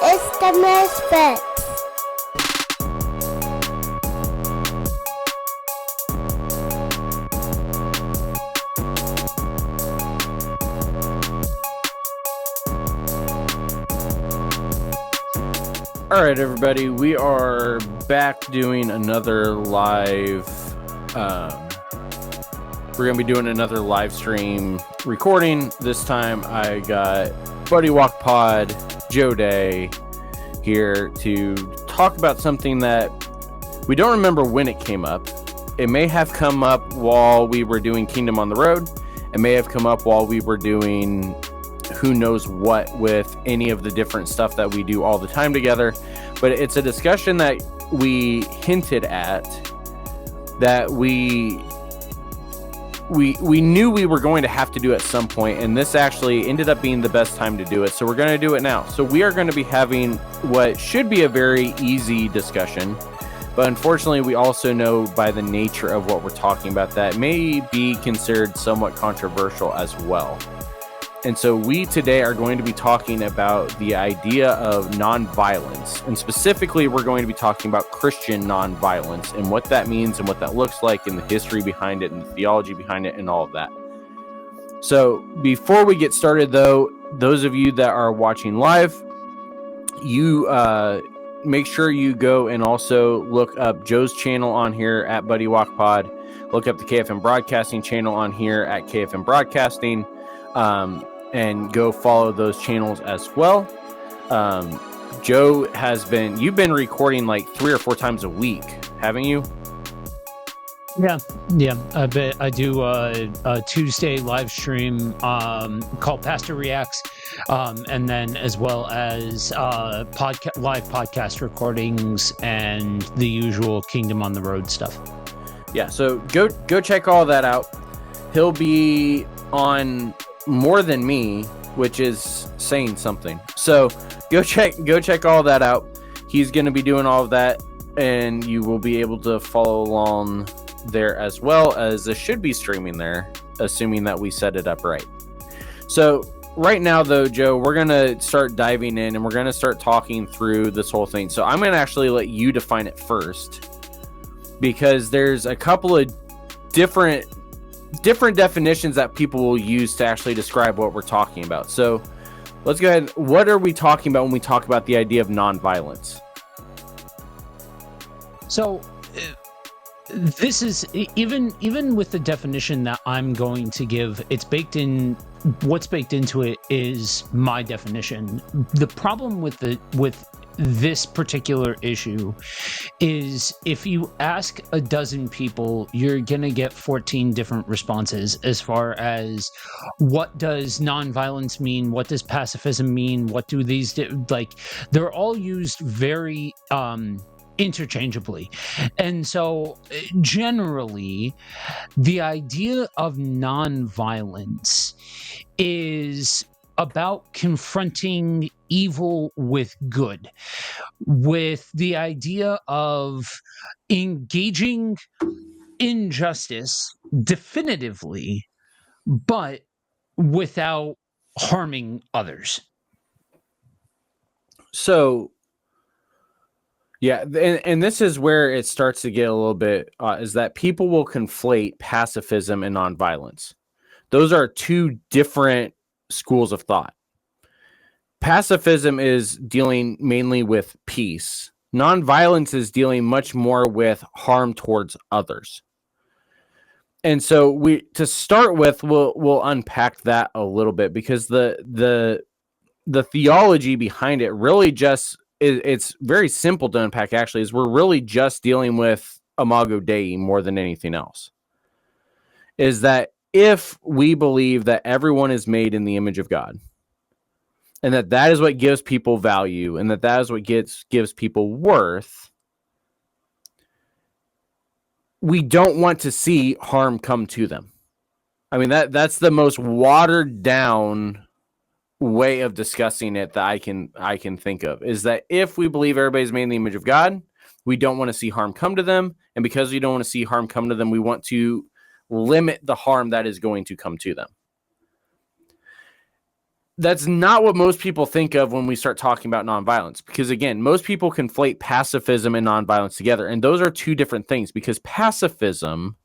It's the Misfits. All right, everybody, we are back doing another live. We're going to be doing another live stream recording. This time I got Buddy Walk Pod, Joe Day here to talk about something that we don't remember when it came up. It may have come up while we were doing Kingdom on the Road. It may have come up while we were doing who knows what with any of the different stuff that we do all the time together. But it's a discussion that we hinted at, that we knew we were going to have to do at some point, and this actually ended up being the best time to do it. So we're going to do it now. So we are going to be having what should be a very easy discussion, but unfortunately we also know by the nature of what we're talking about that may be considered somewhat controversial as well. And so we today are going to be talking about the idea of nonviolence, and specifically we're going to be talking about Christian nonviolence and what that means and what that looks like and the history behind it and the theology behind it and all of that. So before we get started though, those of you that are watching live, you make sure you go and also look up Joe's channel on here at Buddy Walk Pod, look up the KFM Broadcasting channel on here at KFM Broadcasting, and go follow those channels as well. Joe you've been recording like 3 or 4 times a week, haven't you? Yeah. I do a Tuesday live stream called Pastor Reacts, and then as well as live podcast recordings and the usual Kingdom on the Road stuff. Yeah, so go check all that out. He'll be on more than me, which is saying something. So go check all that out. He's going to be doing all of that, and you will be able to follow along there, as well as it should be streaming there, assuming that we set it up right. So right now though, Joe, we're going to start diving in and we're going to start talking through this whole thing. So I'm going to actually let you define it first, because there's a couple of different definitions that people will use to actually describe what we're talking about. So let's go ahead. What are we talking about when we talk about the idea of nonviolence? So this is even with the definition that I'm going to give, it's baked in. What's baked into it is my definition. The problem with this particular issue is if you ask a dozen people, you're gonna get 14 different responses as far as what does nonviolence mean, what does pacifism mean, what do these do? Like, they're all used very interchangeably. And so generally the idea of nonviolence is about confronting evil with good, with the idea of engaging injustice definitively, but without harming others. So yeah, and this is where it starts to get a little bit, is that people will conflate pacifism and nonviolence. Those are two different schools of thought. Pacifism is dealing mainly with peace. Nonviolence is dealing much more with harm towards others. And so to start with, we'll unpack that a little bit, because the theology behind it really just it's very simple to unpack, actually, is we're really just dealing with Imago Dei more than anything else. Is that if we believe that everyone is made in the image of God, and that is what gives people value, and that is what gives people worth, we don't want to see harm come to them. I mean, that's the most watered down way of discussing it that I can think of, is that if we believe everybody's made in the image of God, we don't want to see harm come to them, and because we don't want to see harm come to them, we want to limit the harm that is going to come to them. that's not what most people think of when we start talking about nonviolence, because again, most people conflate pacifism and nonviolence together, and those are two different things, because pacifism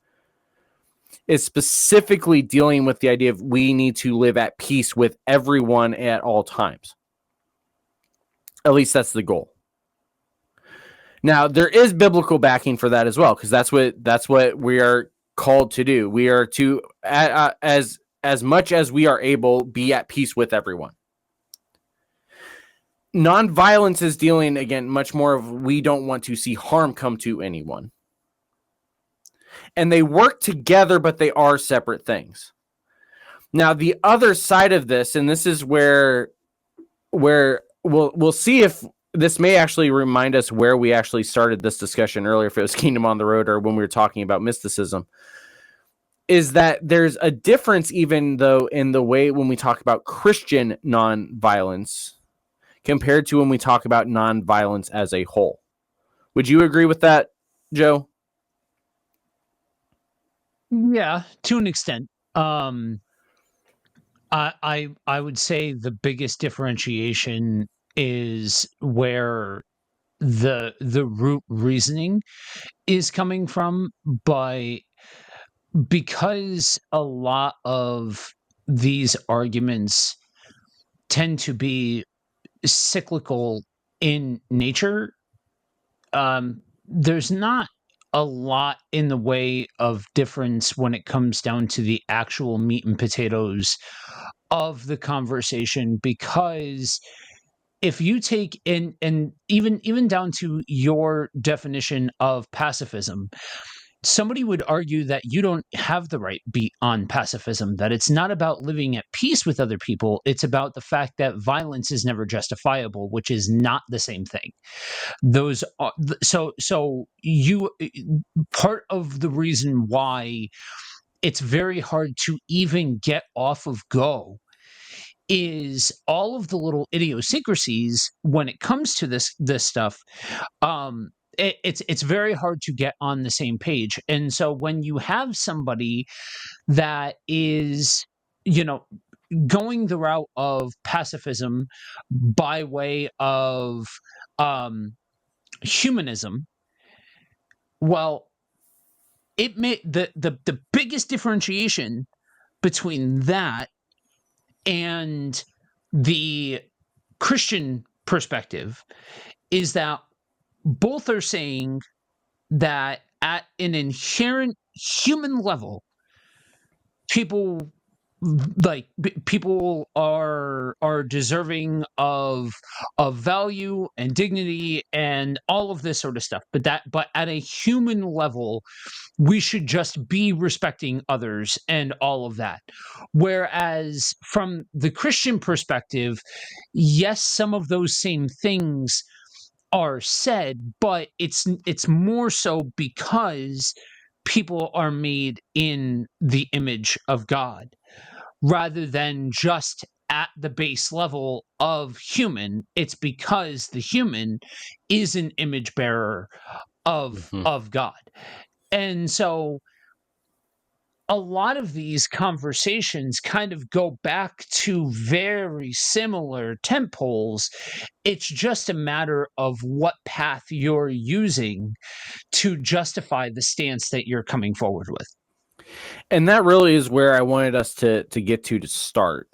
is specifically dealing with the idea of we need to live at peace with everyone at all times. At least that's the goal. Now, there is biblical backing for that as well, because that's what we are called to do. We are to, as much as we are able, be at peace with everyone. Nonviolence is dealing, again, much more of we don't want to see harm come to anyone. And they work together, but they are separate things. Now, the other side of this, and this is where we'll see if this may actually remind us where we actually started this discussion earlier, if it was Kingdom on the Road or when we were talking about mysticism, is that there's a difference, even though, in the way when we talk about Christian nonviolence compared to when we talk about nonviolence as a whole. Would you agree with that, Joe? Yeah, to an extent. I would say the biggest differentiation is where the root reasoning is coming from, but because a lot of these arguments tend to be cyclical in nature, there's not a lot in the way of difference when it comes down to the actual meat and potatoes of the conversation, because if you take in, and even down to your definition of pacifism, somebody would argue that you don't have the right beat on pacifism, that it's not about living at peace with other people, it's about the fact that violence is never justifiable, which is not the same thing. Those are so you part of the reason why it's very hard to even get off of Go is all of the little idiosyncrasies when it comes to this stuff. It's very hard to get on the same page, and so when you have somebody that is, you know, going the route of pacifism by way of humanism, well, it made the biggest differentiation between that and the Christian perspective is that both are saying that at an inherent human level, people people are deserving of value and dignity and all of this sort of stuff, but at a human level we should just be respecting others and all of that. Whereas from the Christian perspective, yes, some of those same things are said, but it's more so because people are made in the image of God rather than just at the base level of human. It's because the human is an image bearer of God. And so a lot of these conversations kind of go back to very similar temples. It's just a matter of what path you're using to justify the stance that you're coming forward with. And that really is where I wanted us to get to start,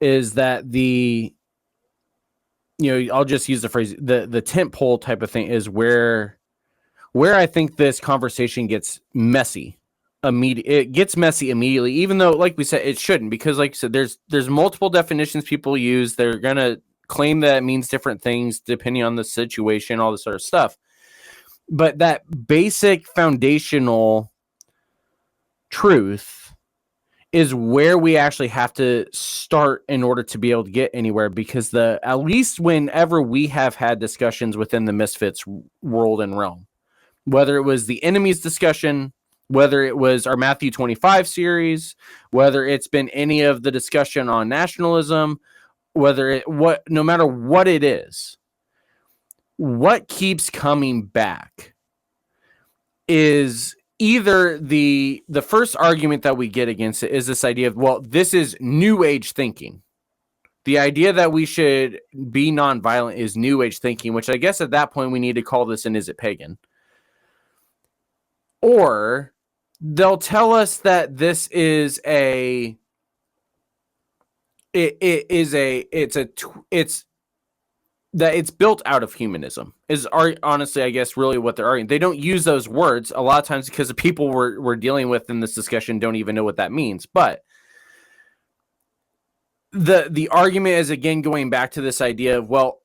is that I'll just use the phrase, the tent pole type of thing is where I think this conversation gets messy. It gets messy immediately, even though, like we said, it shouldn't, because like you said, there's multiple definitions people use. They're going to claim that it means different things depending on the situation, all this sort of stuff. But that basic foundational truth is where we actually have to start in order to be able to get anywhere, because at least whenever we have had discussions within the Misfits world and realm, whether it was the enemies discussion, whether it was our Matthew 25 series, whether it's been any of the discussion on nationalism, no matter what it is, what keeps coming back is either the first argument that we get against it is this idea of, well, this is new age thinking. The idea that we should be nonviolent is New Age thinking, which I guess at that point we need to call this an is it pagan? Or they'll tell us that this is that it's built out of humanism is honestly, I guess, really what they're arguing. They don't use those words a lot of times because the people we're dealing with in this discussion don't even know what that means. But the argument is, again, going back to this idea of, well,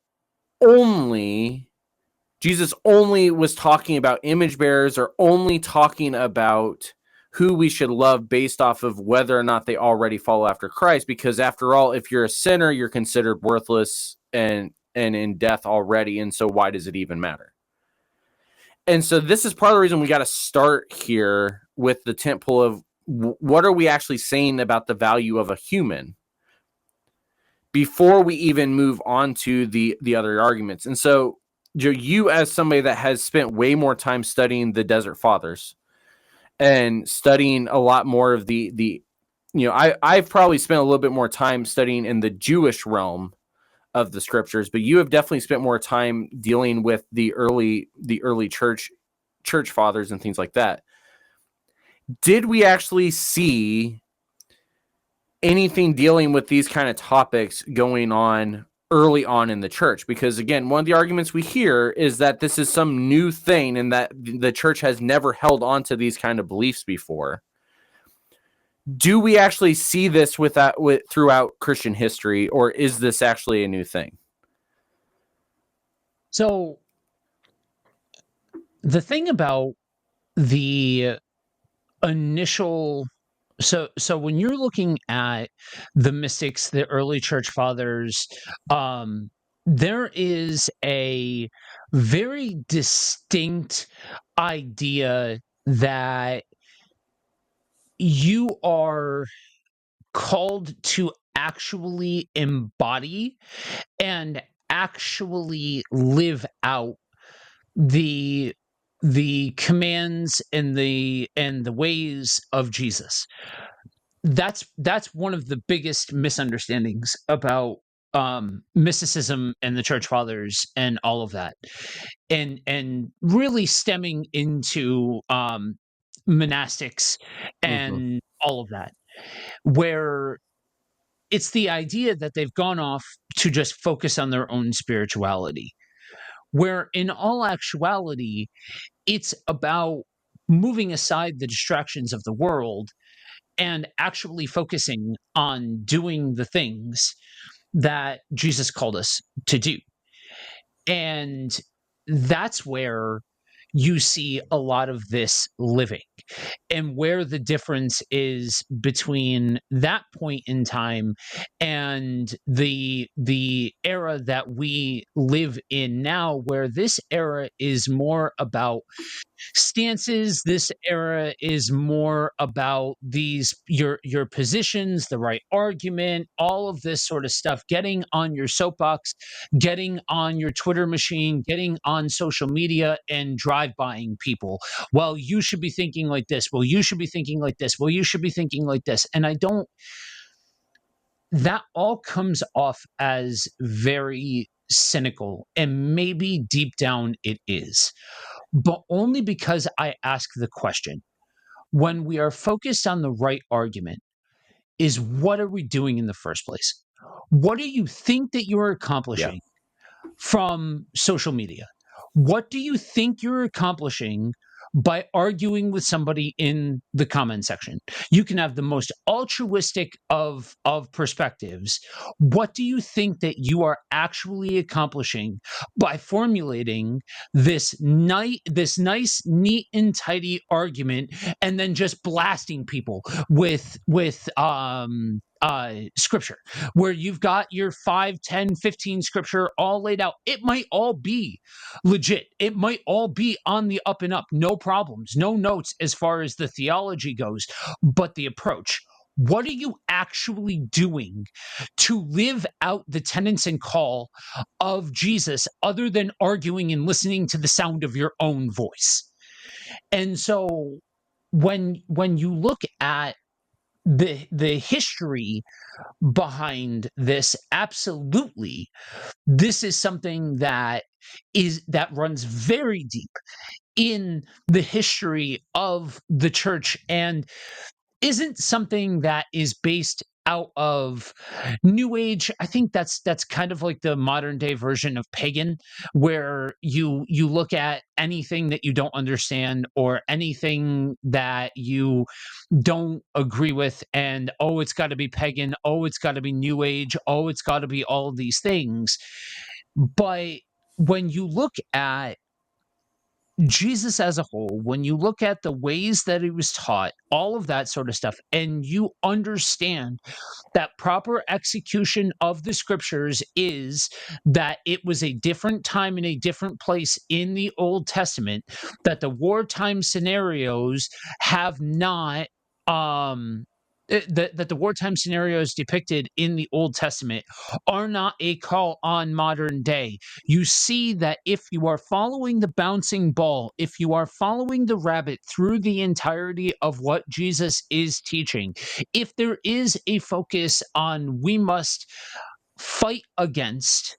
Jesus only was talking about image bearers, or only talking about who we should love based off of whether or not they already follow after Christ. Because after all, if you're a sinner, you're considered worthless and in death already. And so why does it even matter? And so this is part of the reason we got to start here with the tentpole of what are we actually saying about the value of a human before we even move on to the other arguments. And so, Joe, you as somebody that has spent way more time studying the Desert Fathers and studying a lot more of I've probably spent a little bit more time studying in the Jewish realm of the scriptures, but you have definitely spent more time dealing with the early church fathers and things like that. Did we actually see anything dealing with these kind of topics going on early on in the church? Because again, one of the arguments we hear is that this is some new thing and that the church has never held on to these kind of beliefs before. Do we actually see this throughout Christian history, or is this actually a new thing? So the thing about the initial so when you're looking at the mystics, the early church fathers, there is a very distinct idea that you are called to actually embody and actually live out the commands and the ways of Jesus. That's one of the biggest misunderstandings about mysticism and the church fathers and all of that, and really stemming into monastics and all of that, where it's the idea that they've gone off to just focus on their own spirituality, where in all actuality it's about moving aside the distractions of the world and actually focusing on doing the things that Jesus called us to do. And that's where you see a lot of this living, and where the difference is between that point in time and the era that we live in now, where this era is more about stances. This era is more about your positions, the right argument, all of this sort of stuff, getting on your soapbox, getting on your Twitter machine, getting on social media and drive-bying people. Well, you should be thinking like this. Well, you should be thinking like this. Well, you should be thinking like this. And that all comes off as very cynical, and maybe deep down it is, but only because I ask the question, when we are focused on the right argument, is what are we doing in the first place? What do you think that you're accomplishing from social media? What do you think you're accomplishing by arguing with somebody in the comment section? You can have the most altruistic of perspectives. What do you think that you are actually accomplishing by formulating this nice, neat, and tidy argument, and then just blasting people with scripture, where you've got your 5, 10, 15 scripture all laid out? It might all be legit. It might all be on the up and up. No problems, no notes as far as the theology goes, but the approach. What are you actually doing to live out the tenets and call of Jesus, other than arguing and listening to the sound of your own voice? And so when you look at the history behind this, absolutely, this is something that runs very deep in the history of the church, and isn't something that is based out of new age. I think that's kind of like the modern day version of pagan, where you look at anything that you don't understand or anything that you don't agree with, and oh, it's got to be pagan, oh, it's got to be new age, oh, it's got to be all of these things. But when you look at Jesus as a whole, when you look at the ways that he was taught, all of that sort of stuff, and you understand that proper execution of the scriptures is that it was a different time and a different place in the Old Testament, that the wartime scenarios have not that the wartime scenarios depicted in the Old Testament are not a call on modern day. You see that if you are following the bouncing ball, if you are following the rabbit through the entirety of what Jesus is teaching, if there is a focus on we must fight against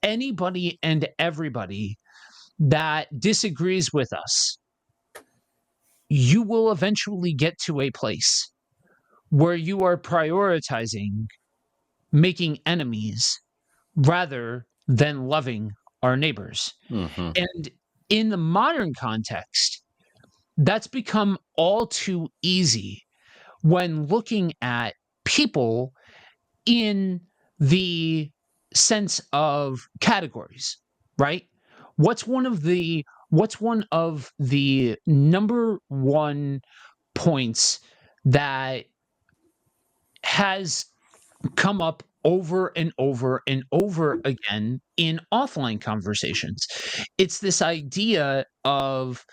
anybody and everybody that disagrees with us, you will eventually get to a place where you are prioritizing making enemies rather than loving our neighbors. Mm-hmm. And in the modern context, that's become all too easy when looking at people in the sense of categories, right? What's one of the number one points that has come up over and over and over again in offline conversations? It's this idea of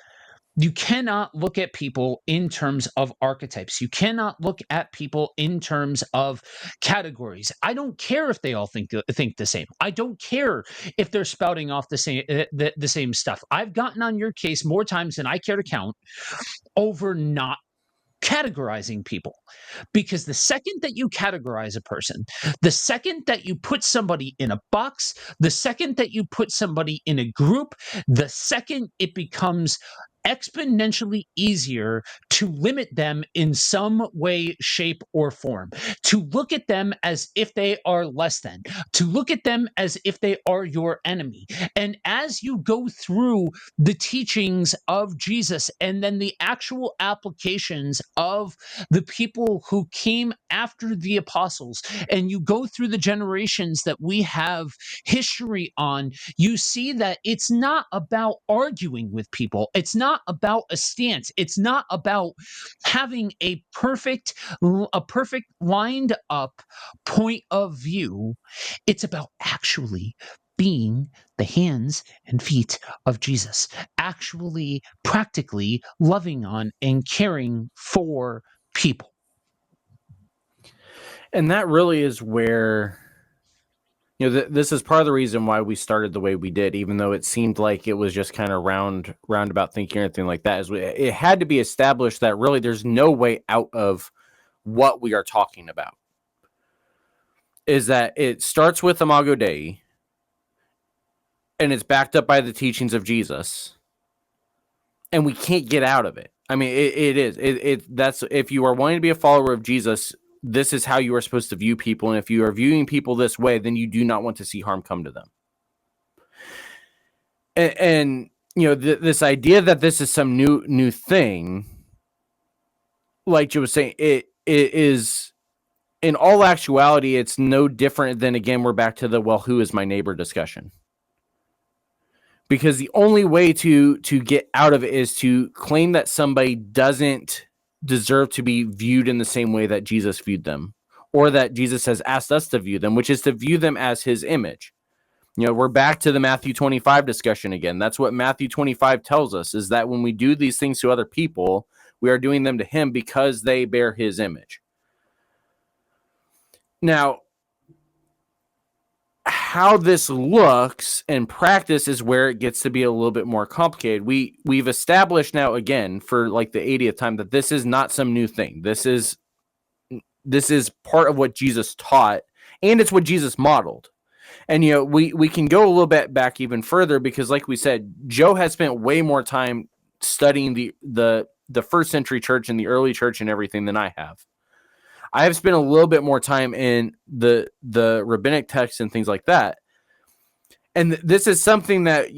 you cannot look at people in terms of archetypes. You cannot look at people in terms of categories. I don't care if they all think the same. I don't care if they're spouting off the same stuff. I've gotten on your case more times than I care to count over not categorizing people, because the second that you categorize a person, the second that you put somebody in a box, the second that you put somebody in a group, the second it becomes exponentially easier to limit them in some way, shape, or form, to look at them as if they are less than, to look at them as if they are your enemy. And as you go through the teachings of Jesus and then the actual applications of the people who came after the apostles, and you go through the generations that we have history on, you see that it's not about arguing with people. It's not about a stance. It's not about having a perfect lined up point of view. It's about actually being the hands and feet of Jesus, actually practically loving on and caring for people. And that really is where, this is part of the reason why we started the way we did, even though it seemed like it was just kind of roundabout thinking or anything like that. It had to be established that really there's no way out of what we are talking about. Is that it starts with Imago Dei, and it's backed up by the teachings of Jesus, and we can't get out of it. I mean, that's if you are wanting to be a follower of Jesus, this is how you are supposed to view people. And if you are viewing people this way, then you do not want to see harm come to them. And this idea that this is some new thing, like Joe was saying, it is, in all actuality, it's no different than, again, we're back to the, well, who is my neighbor discussion. Because the only way to get out of it is to claim that somebody doesn't deserve to be viewed in the same way that Jesus viewed them, or that Jesus has asked us to view them, which is to view them as his image. We're back to the Matthew 25 discussion again. That's what Matthew 25 tells us, is that when we do these things to other people, we are doing them to him because they bear his image. Now, how this looks in practice is where it gets to be a little bit more complicated. We've established now, again, for like the 80th time, that this is not some new thing. This is This is part of what Jesus taught, and it's what Jesus modeled. And we can go a little bit back even further, because like we said, Joe has spent way more time studying the first century church and the early church and everything than I have. I have spent a little bit more time in the rabbinic texts and things like that. And this is something that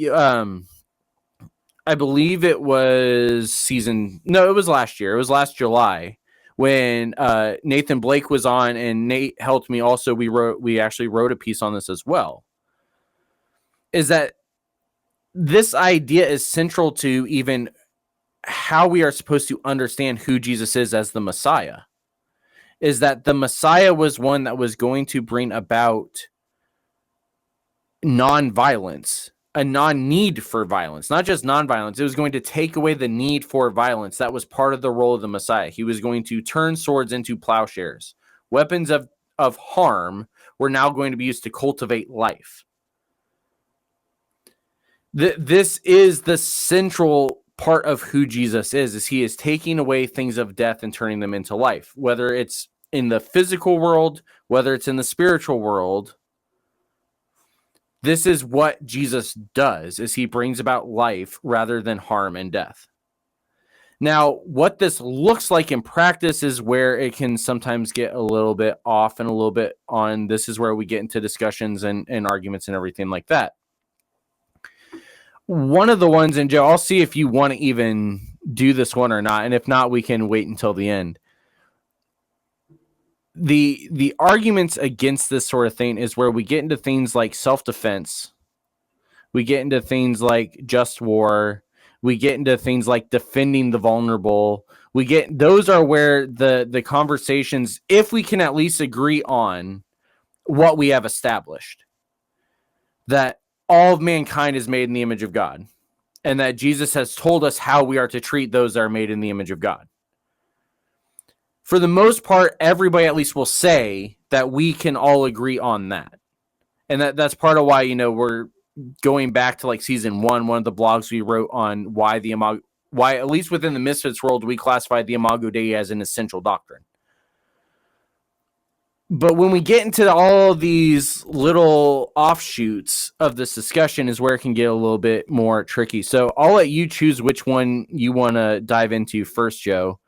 I believe it was it was last year. It was last July when Nathan Blake was on, and Nate helped me also. We actually wrote a piece on this as well. Is that this idea is central to even how we are supposed to understand who Jesus is as the Messiah. Is that the Messiah was one that was going to bring about non-violence, a non-need for violence, not just non-violence. It was going to take away the need for violence. That was part of the role of the Messiah. He was going to turn swords into plowshares. Weapons of harm were now going to be used to cultivate life. This is the central part of who Jesus is he is taking away things of death and turning them into life, whether it's in the physical world, whether it's in the spiritual world. This is what Jesus does, is he brings about life rather than harm and death. Now, what this looks like in practice is where it can sometimes get a little bit off and a little bit on. This is where we get into discussions and arguments and everything like that. One of the ones, and Joe, I'll see if you want to even do this one or not, and if not, we can wait until the end. The arguments against this sort of thing is where we get into things like self-defense. We get into things like just war. We get into things like defending the vulnerable. Those are where the conversations, if we can at least agree on what we have established, that all of mankind is made in the image of God, and that Jesus has told us how we are to treat those that are made in the image of God. For the most part, everybody at least will say that we can all agree on that. And that's part of why, we're going back to like season one of the blogs we wrote on why at least within the Misfits world, we classified the Imago Dei as an essential doctrine. But when we get into all these little offshoots of this discussion is where it can get a little bit more tricky. So I'll let you choose which one you want to dive into first, Joe.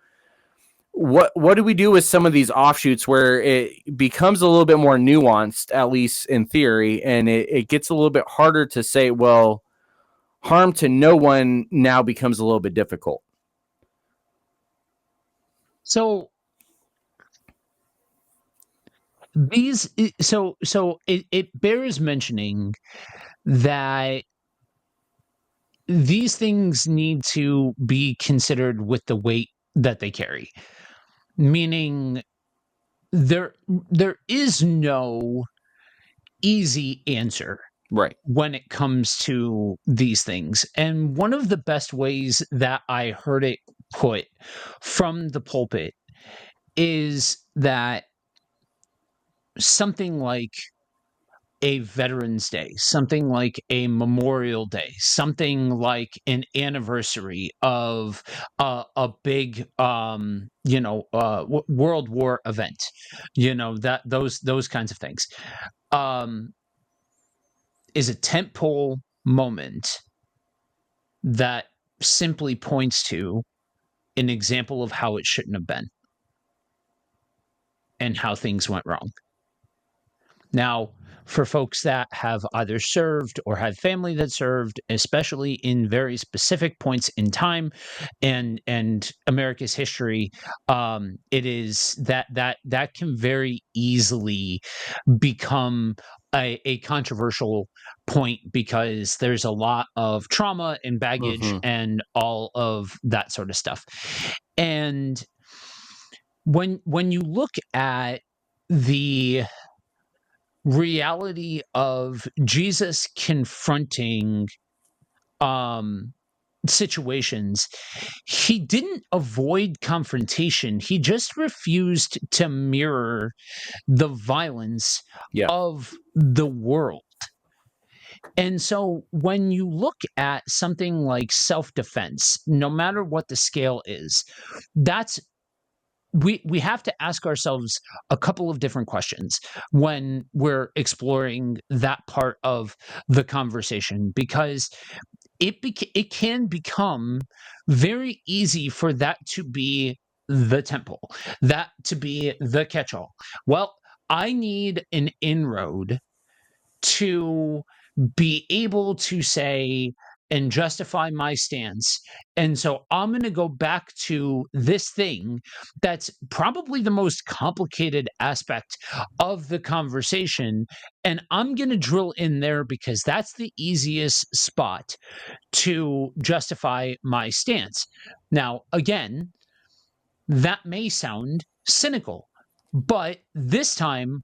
What do we do with some of these offshoots where it becomes a little bit more nuanced, at least in theory, and it gets a little bit harder to say, well, harm to no one now becomes a little bit difficult? So it bears mentioning that these things need to be considered with the weight that they carry. Meaning there is no easy answer, right, when it comes to these things. And one of the best ways that I heard it put from the pulpit is that something like a Veterans Day, something like a Memorial Day, something like an anniversary of a big, World War event, that those kinds of things, is a tentpole moment that simply points to an example of how it shouldn't have been and how things went wrong. Now, for folks that have either served or had family that served, especially in very specific points in time and America's history, it is that can very easily become a controversial point because there's a lot of trauma and baggage and all of that sort of stuff. And when you look at the reality of Jesus confronting situations, he didn't avoid confrontation. He just refused to mirror the violence of the world. And so when you look at something like self-defense, no matter what the scale is, that's we have to ask ourselves a couple of different questions when we're exploring that part of the conversation, because it can become very easy for that to be the temple, that to be the catch-all. Well, I need an inroad to be able to say and justify my stance. And so I'm going to go back to this thing that's probably the most complicated aspect of the conversation. And I'm going to drill in there because that's the easiest spot to justify my stance. Now, again, that may sound cynical, but this time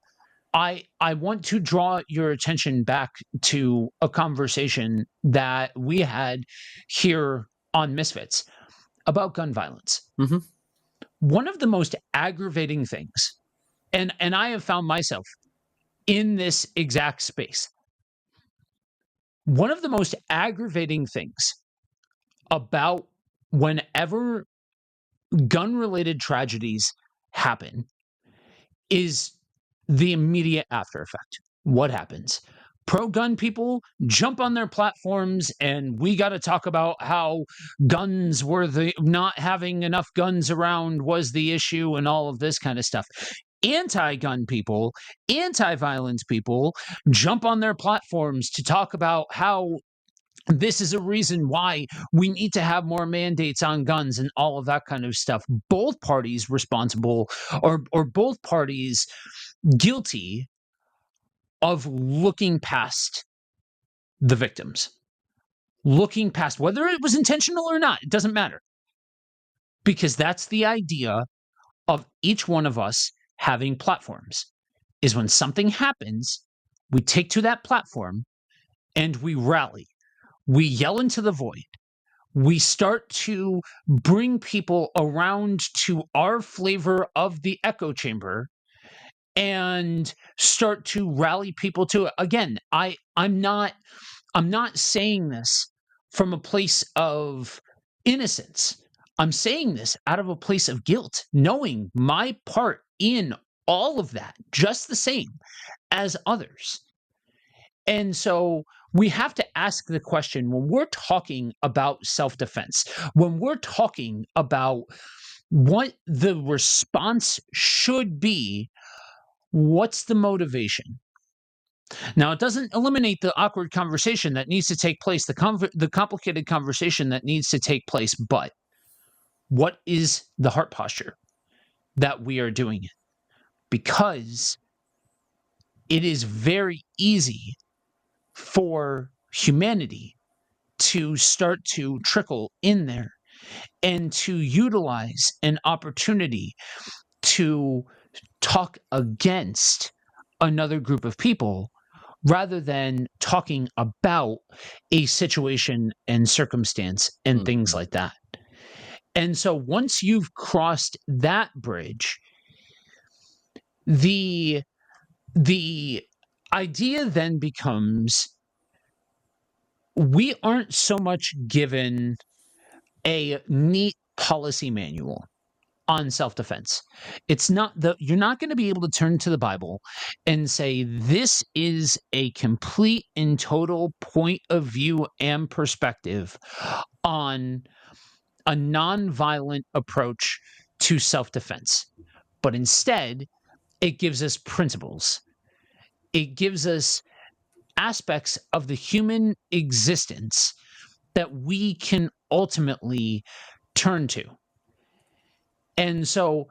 I want to draw your attention back to a conversation that we had here on Misfits about gun violence. Mhm. One of the most aggravating things, and I have found myself in this exact space. One of the most aggravating things about whenever gun-related tragedies happen is the immediate after effect. What happens? Pro-gun people jump on their platforms, and we got to talk about how guns were not having enough guns around was the issue, and all of this kind of stuff. Anti-gun people, anti-violence people jump on their platforms to talk about how this is a reason why we need to have more mandates on guns and all of that kind of stuff. Both parties responsible, or both parties guilty of looking past the victims, looking past whether it was intentional or not. It doesn't matter, because that's the idea of each one of us having platforms, is when something happens, we take to that platform and we rally, we yell into the void, we start to bring people around to our flavor of the echo chamber and start to rally people to it. Again, I'm not saying this from a place of innocence. I'm saying this out of a place of guilt, knowing my part in all of that just the same as others. And so we have to ask the question, when we're talking about self-defense, when we're talking about what the response should be, what's the motivation? Now, it doesn't eliminate the awkward conversation that needs to take place, the complicated conversation that needs to take place, but what is the heart posture that we are doing it? Because it is very easy for humanity to start to trickle in there and to utilize an opportunity to talk against another group of people rather than talking about a situation and circumstance and things like that. And so once you've crossed that bridge, the idea then becomes, we aren't so much given a neat policy manual on self-defense. It's not you're not going to be able to turn to the Bible and say, this is a complete and total point of view and perspective on a nonviolent approach to self-defense. But instead, it gives us principles. It gives us aspects of the human existence that we can ultimately turn to. And so,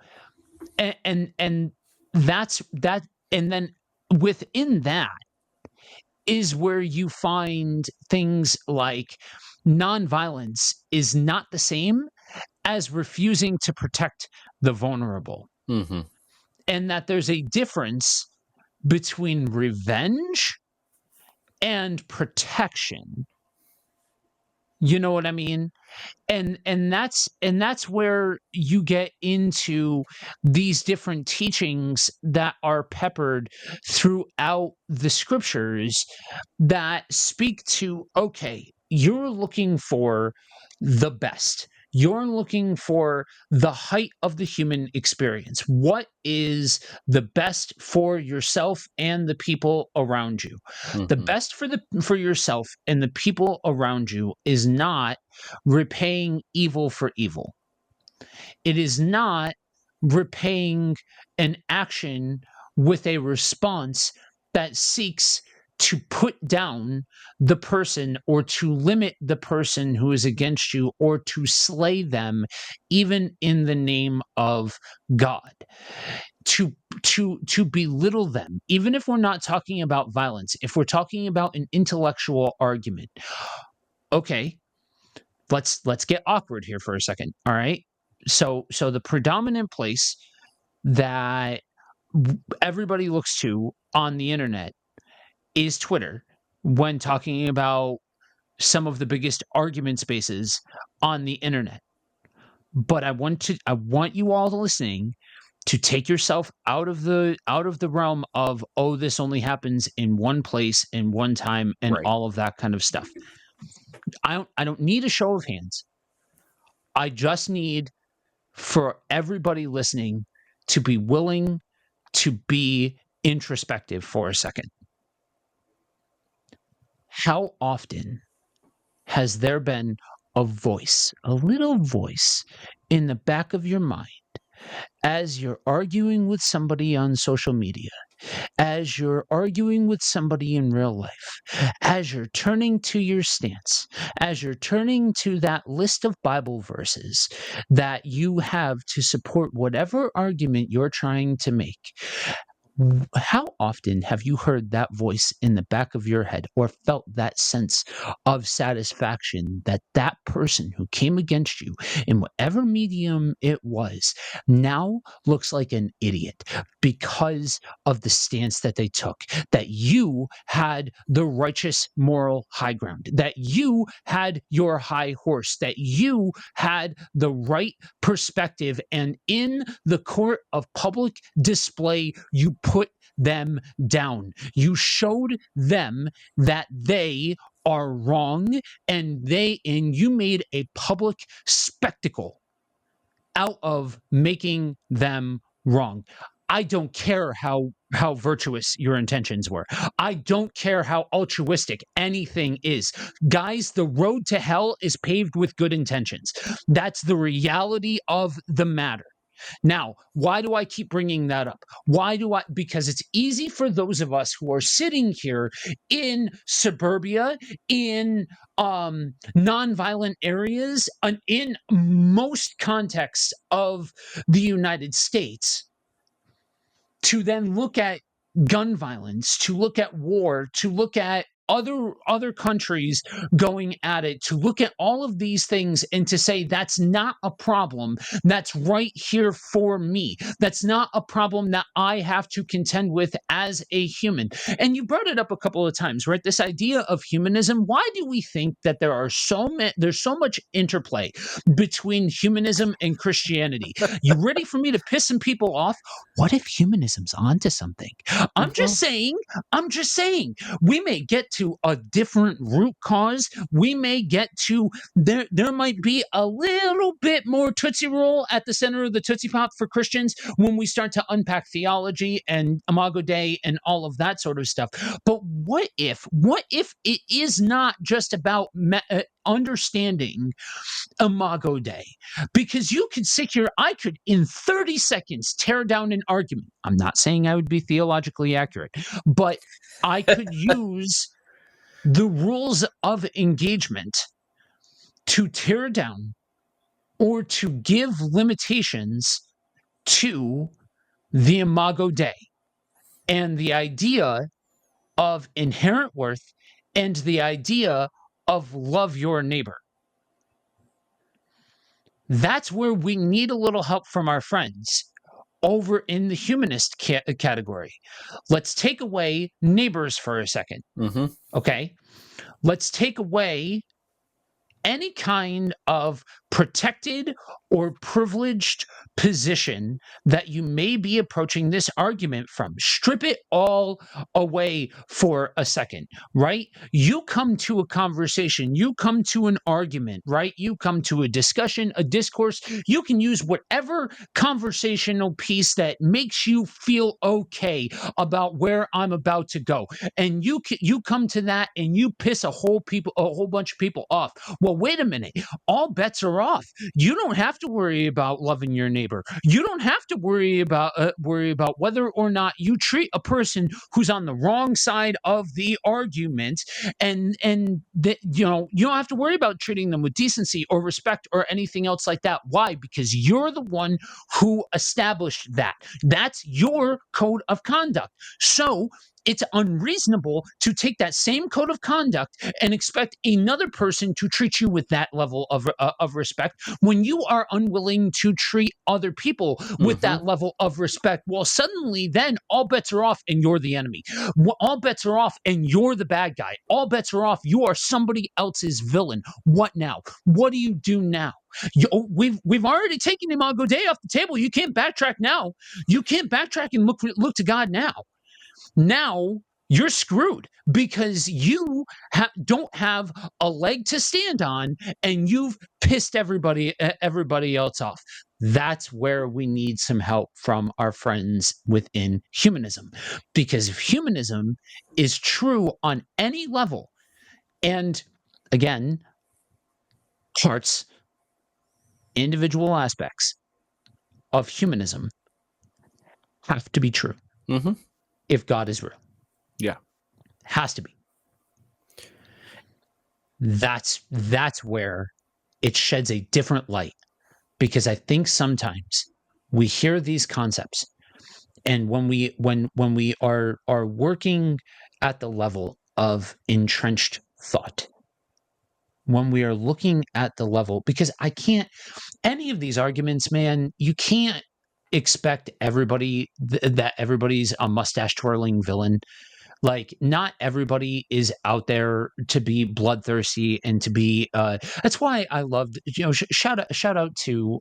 and that's that. And then within that is where you find things like nonviolence is not the same as refusing to protect the vulnerable. Mm-hmm. And that there's a difference between revenge and protection. You know what I mean? And that's where you get into these different teachings that are peppered throughout the scriptures that speak to, okay, you're looking for the best. You're looking for the height of the human experience. What is the best for yourself and the people around you? The best for yourself and the people around you is not repaying evil for evil. It is not repaying an action with a response that seeks to put down the person or to limit the person who is against you or to slay them, even in the name of God. To belittle them, even if we're not talking about violence, if we're talking about an intellectual argument. Okay, let's get awkward here for a second. All right. So the predominant place that everybody looks to on the internet is Twitter when talking about some of the biggest argument spaces on the internet. But I want you all listening to take yourself out of the realm of, oh, this only happens in one place in one time and Right. all of that kind of stuff. I don't need a show of hands. I just need for everybody listening to be willing to be introspective for a second. How often has there been a voice, a little voice in the back of your mind as you're arguing with somebody on social media, as you're arguing with somebody in real life, as you're turning to your stance, as you're turning to that list of Bible verses that you have to support whatever argument you're trying to make? How often have you heard that voice in the back of your head or felt that sense of satisfaction that that person who came against you in whatever medium it was now looks like an idiot because of the stance that they took, that you had the righteous moral high ground, that you had your high horse, that you had the right perspective, and in the court of public display, you put them down. You showed them that they are wrong, and you made a public spectacle out of making them wrong. I don't care how virtuous your intentions were. I don't care how altruistic anything is. Guys, the road to hell is paved with good intentions. That's the reality of the matter. Now, why do I keep bringing that up? Because it's easy for those of us who are sitting here in suburbia, in nonviolent areas, in most contexts of the United States, to then look at gun violence, to look at war, to look at other countries going at it, to look at all of these things and to say that's not a problem that's right here for me. That's not a problem that I have to contend with as a human. And you brought it up a couple of times, right? This idea of humanism. Why do we think that there's so much interplay between humanism and Christianity? You ready for me to piss some people off? What if humanism's onto something? I'm just saying, we may get to a different root cause. We may get to, there might be a little bit more Tootsie Roll at the center of the Tootsie Pop for Christians when we start to unpack theology and Imago Dei and all of that sort of stuff. But what if it is not just about understanding Imago Dei? Because you could sit here, I could in 30 seconds tear down an argument. I'm not saying I would be theologically accurate, but I could use the rules of engagement to tear down or to give limitations to the Imago Dei and the idea of inherent worth and the idea of love your neighbor. That's where we need a little help from our friends over in the humanist category. Let's take away neighbors for a second. Okay? Let's take away any kind of protected or privileged position that you may be approaching this argument from. Strip it all away for a second, right? You come to a conversation, you come to an argument, right? You come to a discussion, a discourse. You can use whatever conversational piece that makes you feel okay about where I'm about to go. And you come to that and you piss a whole bunch of people off. Well, wait a minute. All bets are off. You don't have to worry about loving your neighbor. You don't have to worry about whether or not you treat a person who's on the wrong side of the argument, and that, you don't have to worry about treating them with decency or respect or anything else like that. Why? Because you're the one who established that. That's your code of conduct. So it's unreasonable to take that same code of conduct and expect another person to treat you with that level of respect when you are unwilling to treat other people with that level of respect. Well, suddenly then all bets are off and you're the enemy. All bets are off and you're the bad guy. All bets are off. You are somebody else's villain. What now? What do you do now? We've already taken Imago Dei off the table. You can't backtrack now. You can't backtrack and look to God now. Now you're screwed because you don't have a leg to stand on, and you've pissed everybody else off. That's where we need some help from our friends within humanism, because if humanism is true on any level, and again, parts, individual aspects of humanism have to be true. If God is real. Yeah. Has to be. That's where it sheds a different light, because I think sometimes we hear these concepts, and when we are working at the level of entrenched thought, when we are looking at the level, because any of these arguments, man, you can't expect everybody that everybody's a mustache twirling villain. Like, not everybody is out there to be bloodthirsty and to be that's why I loved, shout out to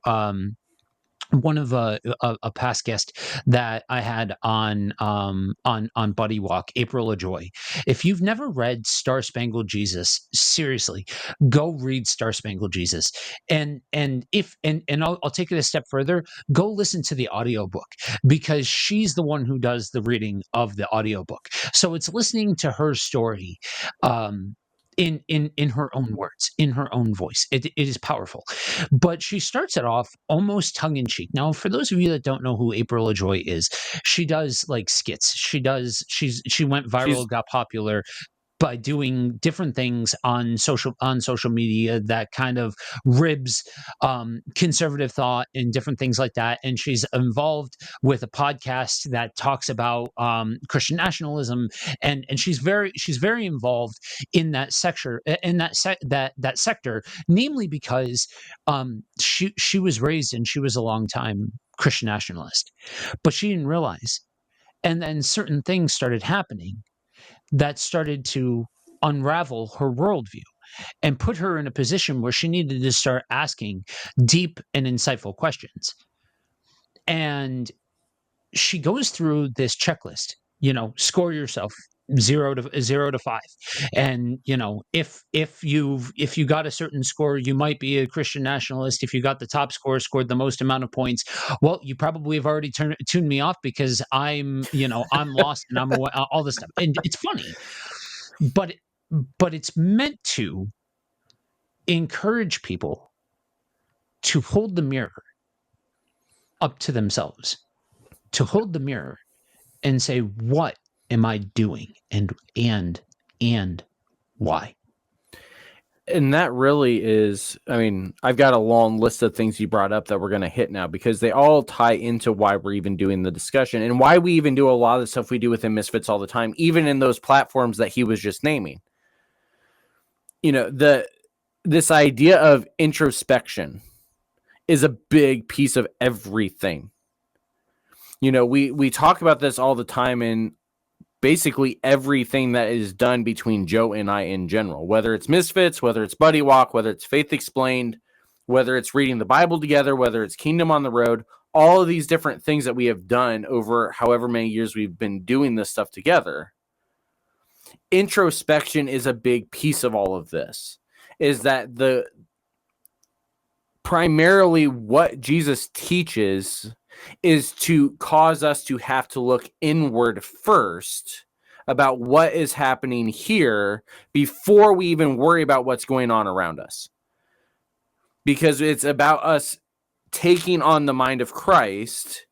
one of a past guest that I had on Buddy Walk, April LaJoy. If you've never read Star Spangled Jesus, seriously, go read Star Spangled Jesus. And I'll take it a step further. Go listen to the audiobook, because she's the one who does the reading of the audiobook. So it's listening to her story in her own words, in her own voice. It is powerful. But she starts it off almost tongue-in-cheek. Now, for those of you that don't know who April LaJoy is, she does like skits. She went viral, got popular by doing different things on social media that kind of ribs conservative thought and different things like that. And she's involved with a podcast that talks about Christian nationalism, and she's very involved in that sector, that sector, namely because she was raised and she was a long time Christian nationalist, but she didn't realize. And then certain things started happening that started to unravel her worldview and put her in a position where she needed to start asking deep and insightful questions. And she goes through this checklist, score yourself 0 to 5. And, if you got a certain score, you might be a Christian nationalist. If you got the top score, scored the most amount of points, well, you probably have already tuned me off, because I'm lost and I'm away, all this stuff. And it's funny, but it's meant to encourage people to hold the mirror up to themselves, to hold the mirror and say, what am I doing, and why? And that really is, I mean, I've got a long list of things you brought up that we're going to hit now, because they all tie into why we're even doing the discussion and why we even do a lot of the stuff we do within Misfits all the time, even in those platforms that he was just naming. This idea of introspection is a big piece of everything. We talk about this all the time, and basically everything that is done between Joe and I in general, whether it's Misfits, whether it's Buddy Walk, whether it's Faith Explained, whether it's reading the Bible together, whether it's Kingdom on the Road, all of these different things that we have done over however many years we've been doing this stuff together. Introspection is a big piece of all of this, is that primarily what Jesus teaches is to cause us to have to look inward first about what is happening here before we even worry about what's going on around us. Because it's about us taking on the mind of Christ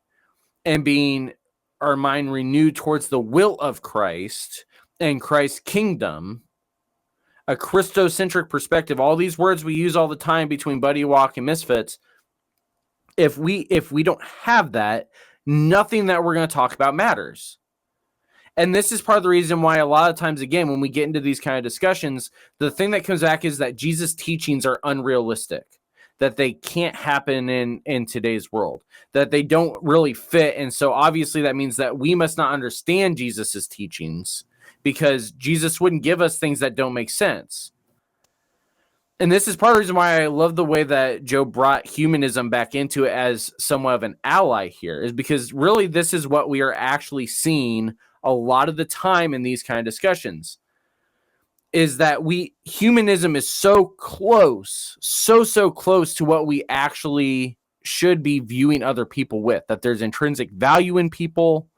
and being our mind renewed towards the will of Christ and Christ's kingdom, a Christocentric perspective. All these words we use all the time between Buddy Walk and Misfits. If we don't have that, nothing that we're going to talk about matters. And this is part of the reason why a lot of times, again, when we get into these kind of discussions, the thing that comes back is that Jesus' teachings are unrealistic, that they can't happen in today's world, that they don't really fit. And so obviously that means that we must not understand Jesus's teachings, because Jesus wouldn't give us things that don't make sense. And this is part of the reason why I love the way that Joe brought humanism back into it as somewhat of an ally here, is because really this is what we are actually seeing a lot of the time in these kind of discussions, is that humanism is so close, so close to what we actually should be viewing other people with, that there's intrinsic value in people,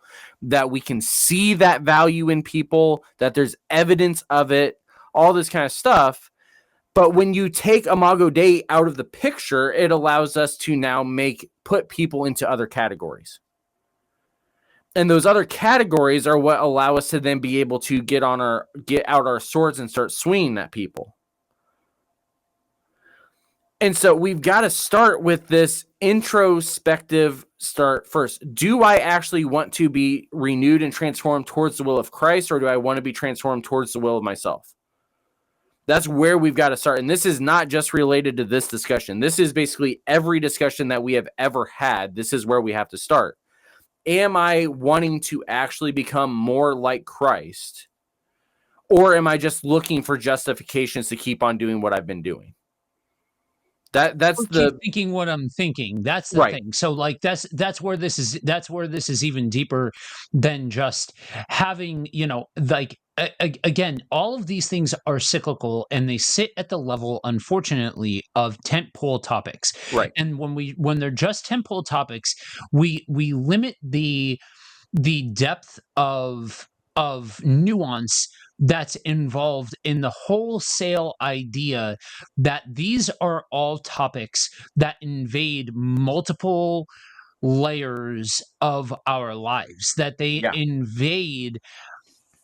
that we can see that value in people, that there's evidence of it, all this kind of stuff. But when you take Imago Dei out of the picture, it allows us to now put people into other categories. And those other categories are what allow us to then be able to get out our swords and start swinging at people. And so we've got to start with this introspective start first. Do I actually want to be renewed and transformed towards the will of Christ, or do I want to be transformed towards the will of myself? That's where we've got to start. And this is not just related to this discussion. This is basically every discussion that we have ever had. This is where we have to start. Am I wanting to actually become more like Christ? Or am I just looking for justifications to keep on doing what I've been doing? That's keep thinking what I'm thinking. That's the right. thing. So like that's where this is even deeper than just having, like again, all of these things are cyclical, and they sit at the level, unfortunately, of tentpole topics. Right. And when they're just tentpole topics, we limit the depth of nuance that's involved in the wholesale idea that these are all topics that invade multiple layers of our lives, that they invade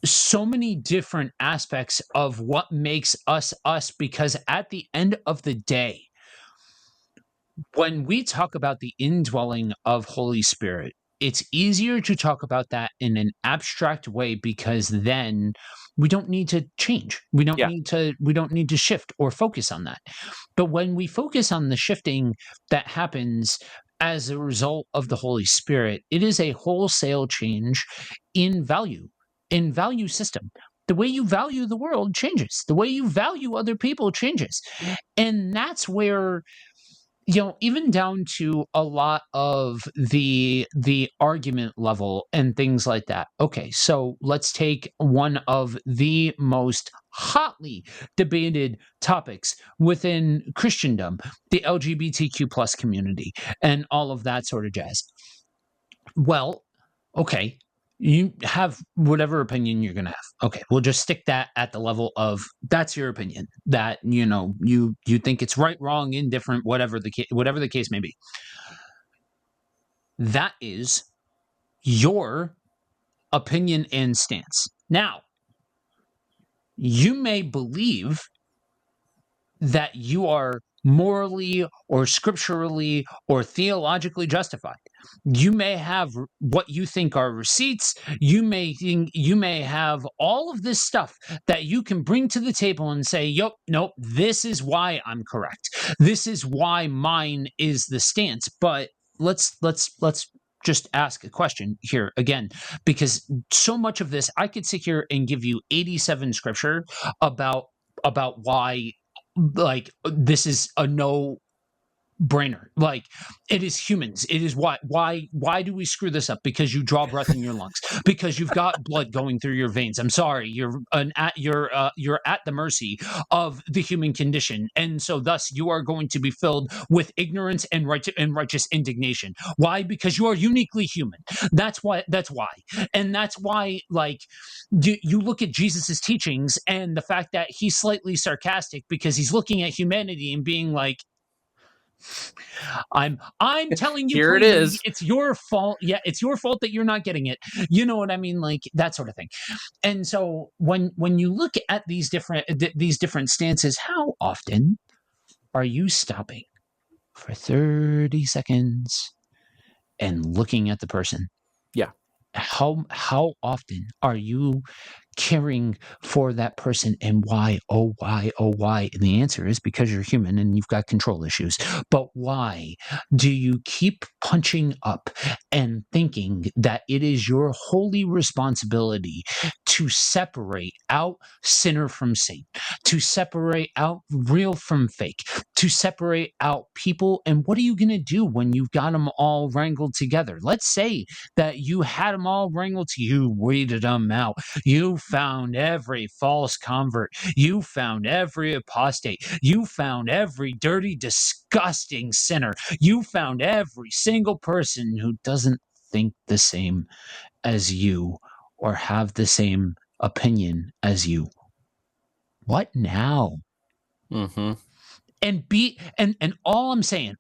so many different aspects of what makes us us, because at the end of the day, when we talk about the indwelling of Holy Spirit, it's easier to talk about that in an abstract way, because then we don't need to change. We don't need to shift or focus on that. But when we focus on the shifting that happens as a result of the Holy Spirit, it is a wholesale change in value system. The way you value the world changes. The way you value other people changes. And that's where, even down to a lot of the argument level and things like that. Okay, so let's take one of the most hotly debated topics within Christendom, the LGBTQ plus community and all of that sort of jazz. Well, okay, you have whatever opinion you're going to have. Okay, we'll just stick that at the level of that's your opinion, that you think it's right, wrong, indifferent, whatever the case may be. That is your opinion and stance. Now, you may believe that you are morally or scripturally or theologically justified. You may have what you think are receipts. You may have all of this stuff that you can bring to the table and say, nope, this is why I'm correct. This is why mine is the stance. But let's just ask a question here again, because so much of this, I could sit here and give you 87 scripture about why, like, this is a no brainer. Like, it is humans. It is why do we screw this up? Because you draw breath in your lungs, because you've got blood going through your veins. I'm sorry, you're at the mercy of the human condition, and so thus you are going to be filled with ignorance and righteous indignation. Why? Because you are uniquely human. That's why. And that's why, like, you look at Jesus's teachings and the fact that he's slightly sarcastic because he's looking at humanity and being like, I'm telling you Here it plainly, is. it's your fault. Yeah, it's your fault that you're not getting it. You know what I mean? Like, that sort of thing. And so when you look at these different stances, how often are you stopping for 30 seconds and looking at the person? Yeah. How often are you caring for that person, and why? Oh, why? Oh, why? And the answer is because you're human and you've got control issues. But why do you keep punching up and thinking that it is your holy responsibility to separate out sinner from saint, to separate out real from fake, to separate out people? And what are you going to do when you've got them all wrangled together? Let's say that you had them all wrangled, you weeded them out. You found every false convert. You found every apostate. You found every dirty, disgusting sinner. You found every single person who doesn't think the same as you or have the same opinion as you. What now? Mm-hmm. And all I'm saying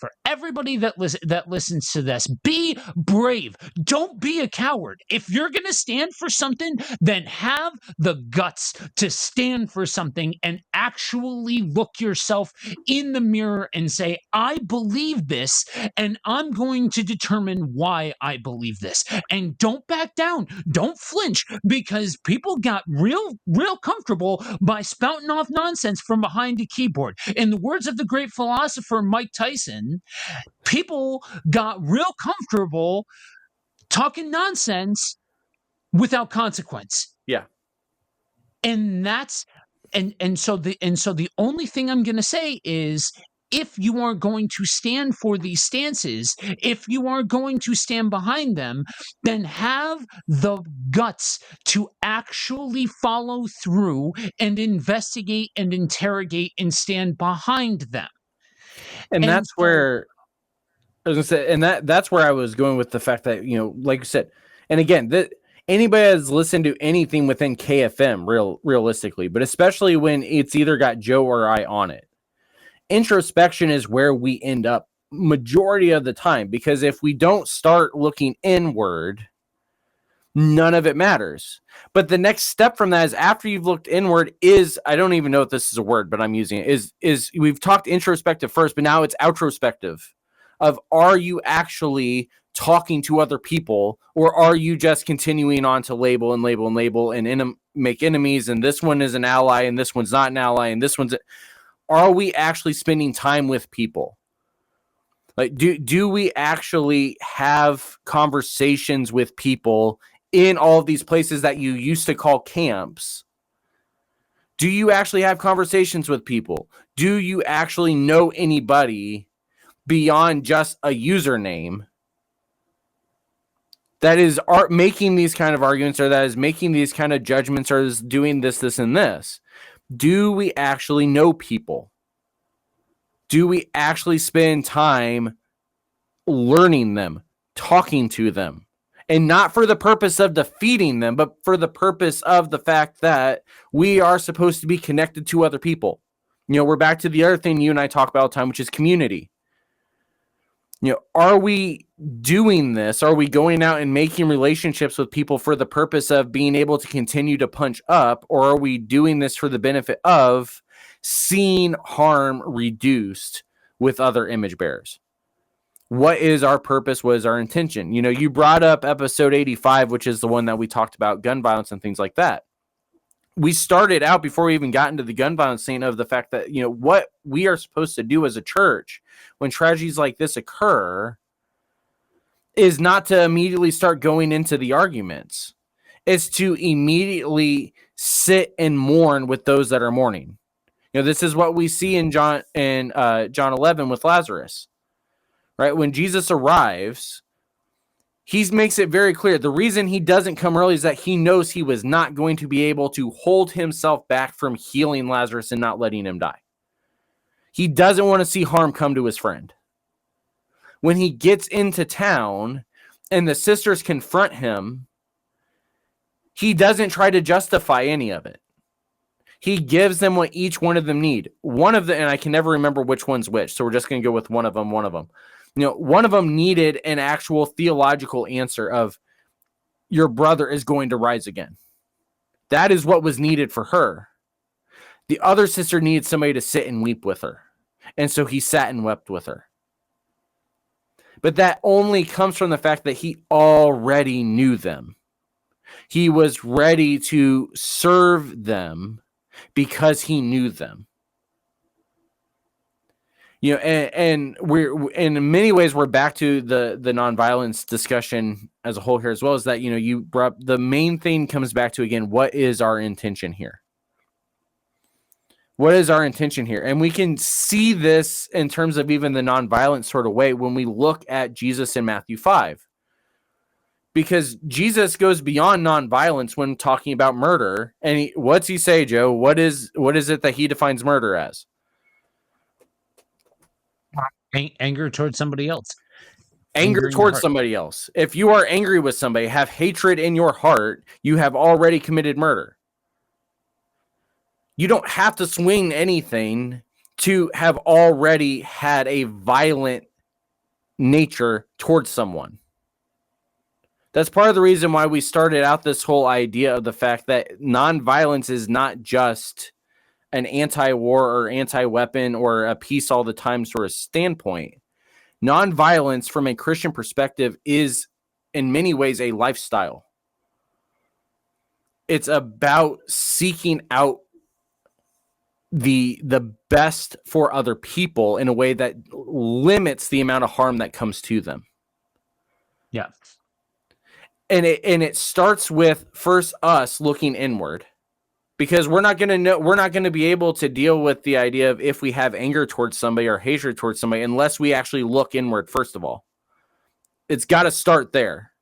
for everybody that listens to this, be brave. Don't be a coward. If you're gonna stand for something, then have the guts to stand for something and actually look yourself in the mirror and say, I believe this, and I'm going to determine why I believe this. And don't back down. Don't flinch, because people got real comfortable by spouting off nonsense from behind a keyboard. In the words of the great philosopher Mike Tyson, people got real comfortable talking nonsense without consequence. Yeah. And that's and so the only thing I'm going to say is, if you are going to stand for these stances, if you are going to stand behind them, then have the guts to actually follow through and investigate and interrogate and stand behind them. And that's where I was gonna say, and that's where I was going with the fact that, like you said, and again, that anybody that's listened to anything within KFM realistically, but especially when it's either got Joe or I on it, introspection is where we end up majority of the time, because if we don't start looking inward, none of it matters. But the next step from that is, after you've looked inward, is, I don't even know if this is a word, but I'm using it, is we've talked introspective first, but now it's outrospective, of, are you actually talking to other people, or are you just continuing on to label and make enemies, and this one is an ally and this one's not an ally and this one's are we actually spending time with people? Like, do we actually have conversations with people in all of these places that you used to call camps? Do you actually have conversations with people? Do you actually know anybody beyond just a username that is making these kind of arguments, or that is making these kind of judgments, or is doing this, and this? Do we actually know people? Do we actually spend time learning them, talking to them? And not for the purpose of defeating them, but for the purpose of the fact that we are supposed to be connected to other people. We're back to the other thing you and I talk about all the time, which is community. Are we doing this? Are we going out and making relationships with people for the purpose of being able to continue to punch up? Or are we doing this for the benefit of seeing harm reduced with other image bearers? What is our purpose? What is our intention? You brought up episode 85, which is the one that we talked about gun violence and things like that. We started out, before we even got into the gun violence scene, of the fact that, what we are supposed to do as a church when tragedies like this occur is not to immediately start going into the arguments. It's to immediately sit and mourn with those that are mourning. This is what we see in John 11 with Lazarus, right? When Jesus arrives, he makes it very clear. The reason he doesn't come early is that he knows he was not going to be able to hold himself back from healing Lazarus and not letting him die. He doesn't want to see harm come to his friend. When he gets into town and the sisters confront him, he doesn't try to justify any of it. He gives them what each one of them need. One of them, and I can never remember which one's which, so we're just going to go with one of them. One of them needed an actual theological answer of, your brother is going to rise again. That is what was needed for her. The other sister needed somebody to sit and weep with her. And so he sat and wept with her. But that only comes from the fact that he already knew them. He was ready to serve them because he knew them. And we're in many ways we're back to the nonviolence discussion as a whole here as well. Is that you brought up, the main thing comes back to, again, what is our intention here? What is our intention here? And we can see this in terms of even the nonviolent sort of way when we look at Jesus in Matthew 5. Because Jesus goes beyond nonviolence when talking about murder. And what's he say, Joe? What is it that he defines murder as? Anger towards somebody else. Anger towards somebody else. If you are angry with somebody, have hatred in your heart, you have already committed murder. You don't have to swing anything to have already had a violent nature towards someone. That's part of the reason why we started out this whole idea of the fact that nonviolence is not just an anti-war or anti-weapon or a peace all the time sort of standpoint. Nonviolence from a Christian perspective is in many ways a lifestyle. It's about seeking out the best for other people in a way that limits the amount of harm that comes to them. Yeah. And it starts with first us looking inward, because we're not going to be able to deal with the idea of if we have anger towards somebody or hatred towards somebody unless we actually look inward. First of all, it's got to start there.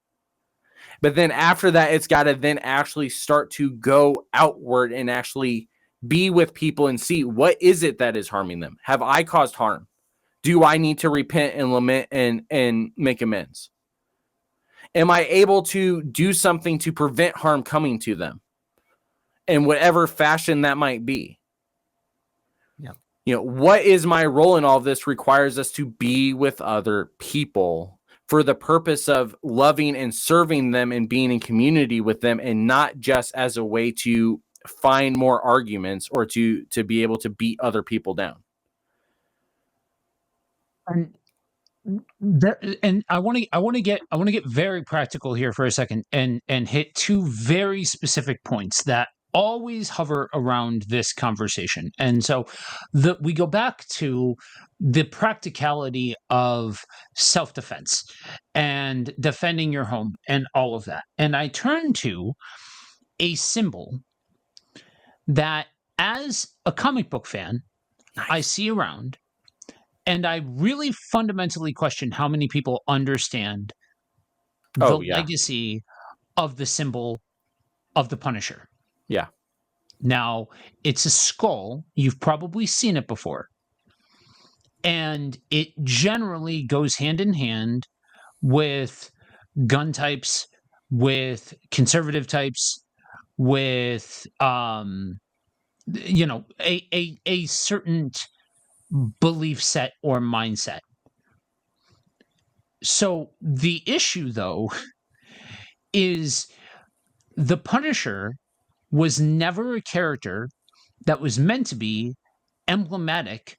But then after that, it's got to then actually start to go outward and actually be with people and see, what is it that is harming them? Have I caused harm? Do I need to repent and lament and make amends? Am I able to do something to prevent harm coming to them in whatever fashion that might be? Yeah. What is my role in all of this requires us to be with other people for the purpose of loving and serving them and being in community with them, and not just as a way to find more arguments or to be able to beat other people down. And I want to get very practical here for a second and hit two very specific points that always hover around this conversation. And so we go back to the practicality of self-defense and defending your home and all of that. And I turn to a symbol that, as a comic book fan, I see around, and I really fundamentally question how many people understand the legacy of the symbol of the Punisher. Yeah. Now, it's a skull. You've probably seen it before. And it generally goes hand in hand with gun types, with conservative types, with a certain belief set or mindset. So the issue, though, is the Punisher was never a character that was meant to be emblematic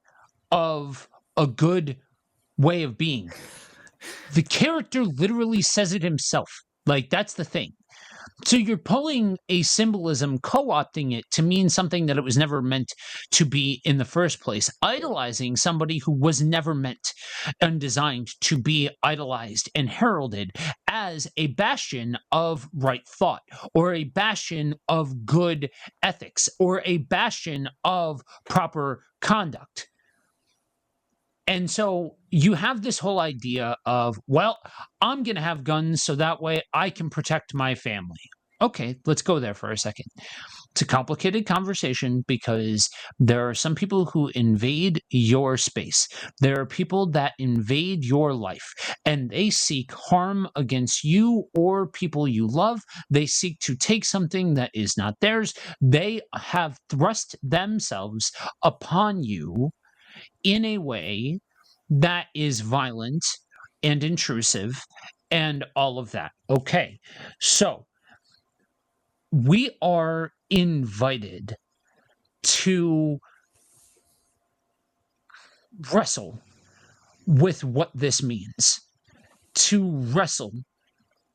of a good way of being. The character literally says it himself. Like, that's the thing. So you're pulling a symbolism, co-opting it to mean something that it was never meant to be in the first place, idolizing somebody who was never meant and designed to be idolized and heralded as a bastion of right thought, or a bastion of good ethics, or a bastion of proper conduct. And so you have this whole idea of, well, I'm going to have guns so that way I can protect my family. Okay, let's go there for a second. It's a complicated conversation because there are some people who invade your space. There are people that invade your life and they seek harm against you or people you love. They seek to take something that is not theirs. They have thrust themselves upon you in a way that is violent and intrusive and all of that. Okay, so we are invited to wrestle with what this means, to wrestle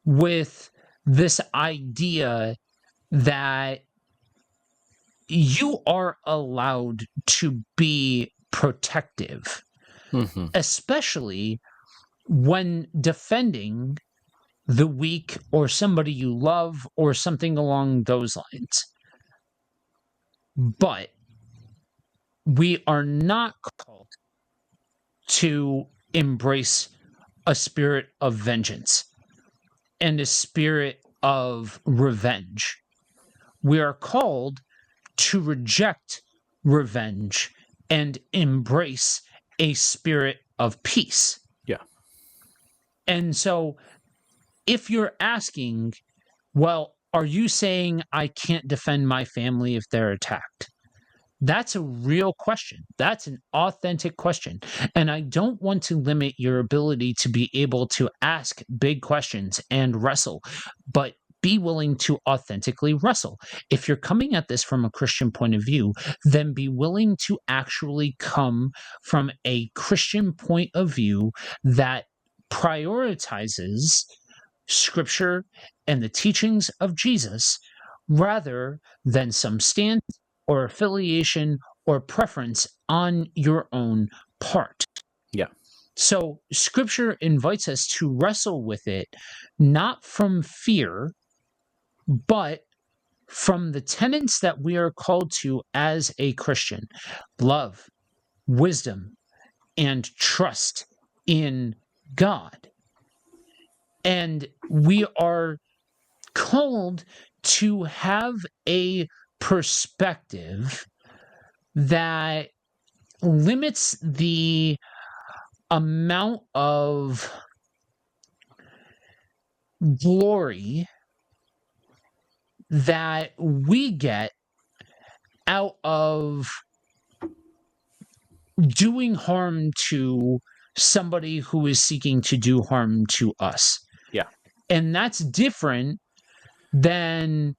with this idea that you are allowed to be protective, especially when defending the weak or somebody you love or something along those lines. But we are not called to embrace a spirit of vengeance and a spirit of revenge. We are called to reject revenge and embrace a spirit of peace. Yeah. And so if you're asking, well, are you saying I can't defend my family if they're attacked? That's a real question. That's an authentic question. And I don't want to limit your ability to be able to ask big questions and wrestle, but be willing to authentically wrestle. If you're coming at this from a Christian point of view, then be willing to actually come from a Christian point of view that prioritizes Scripture and the teachings of Jesus rather than some stance or affiliation or preference on your own part. Yeah. So Scripture invites us to wrestle with it, not from fear, but from the tenets that we are called to as a Christian: love, wisdom, and trust in God. And we are called to have a perspective that limits the amount of glory that we get out of doing harm to somebody who is seeking to do harm to us. Yeah. And that's different than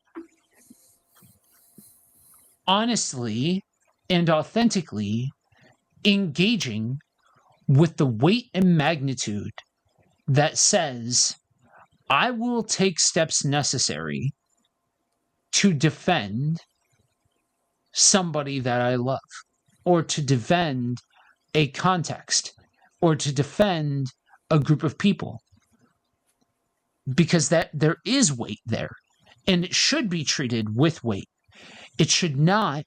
honestly and authentically engaging with the weight and magnitude that says, I will take steps necessary to defend somebody that I love, or to defend a context, or to defend a group of people. Because that there is weight there, and it should be treated with weight. It should not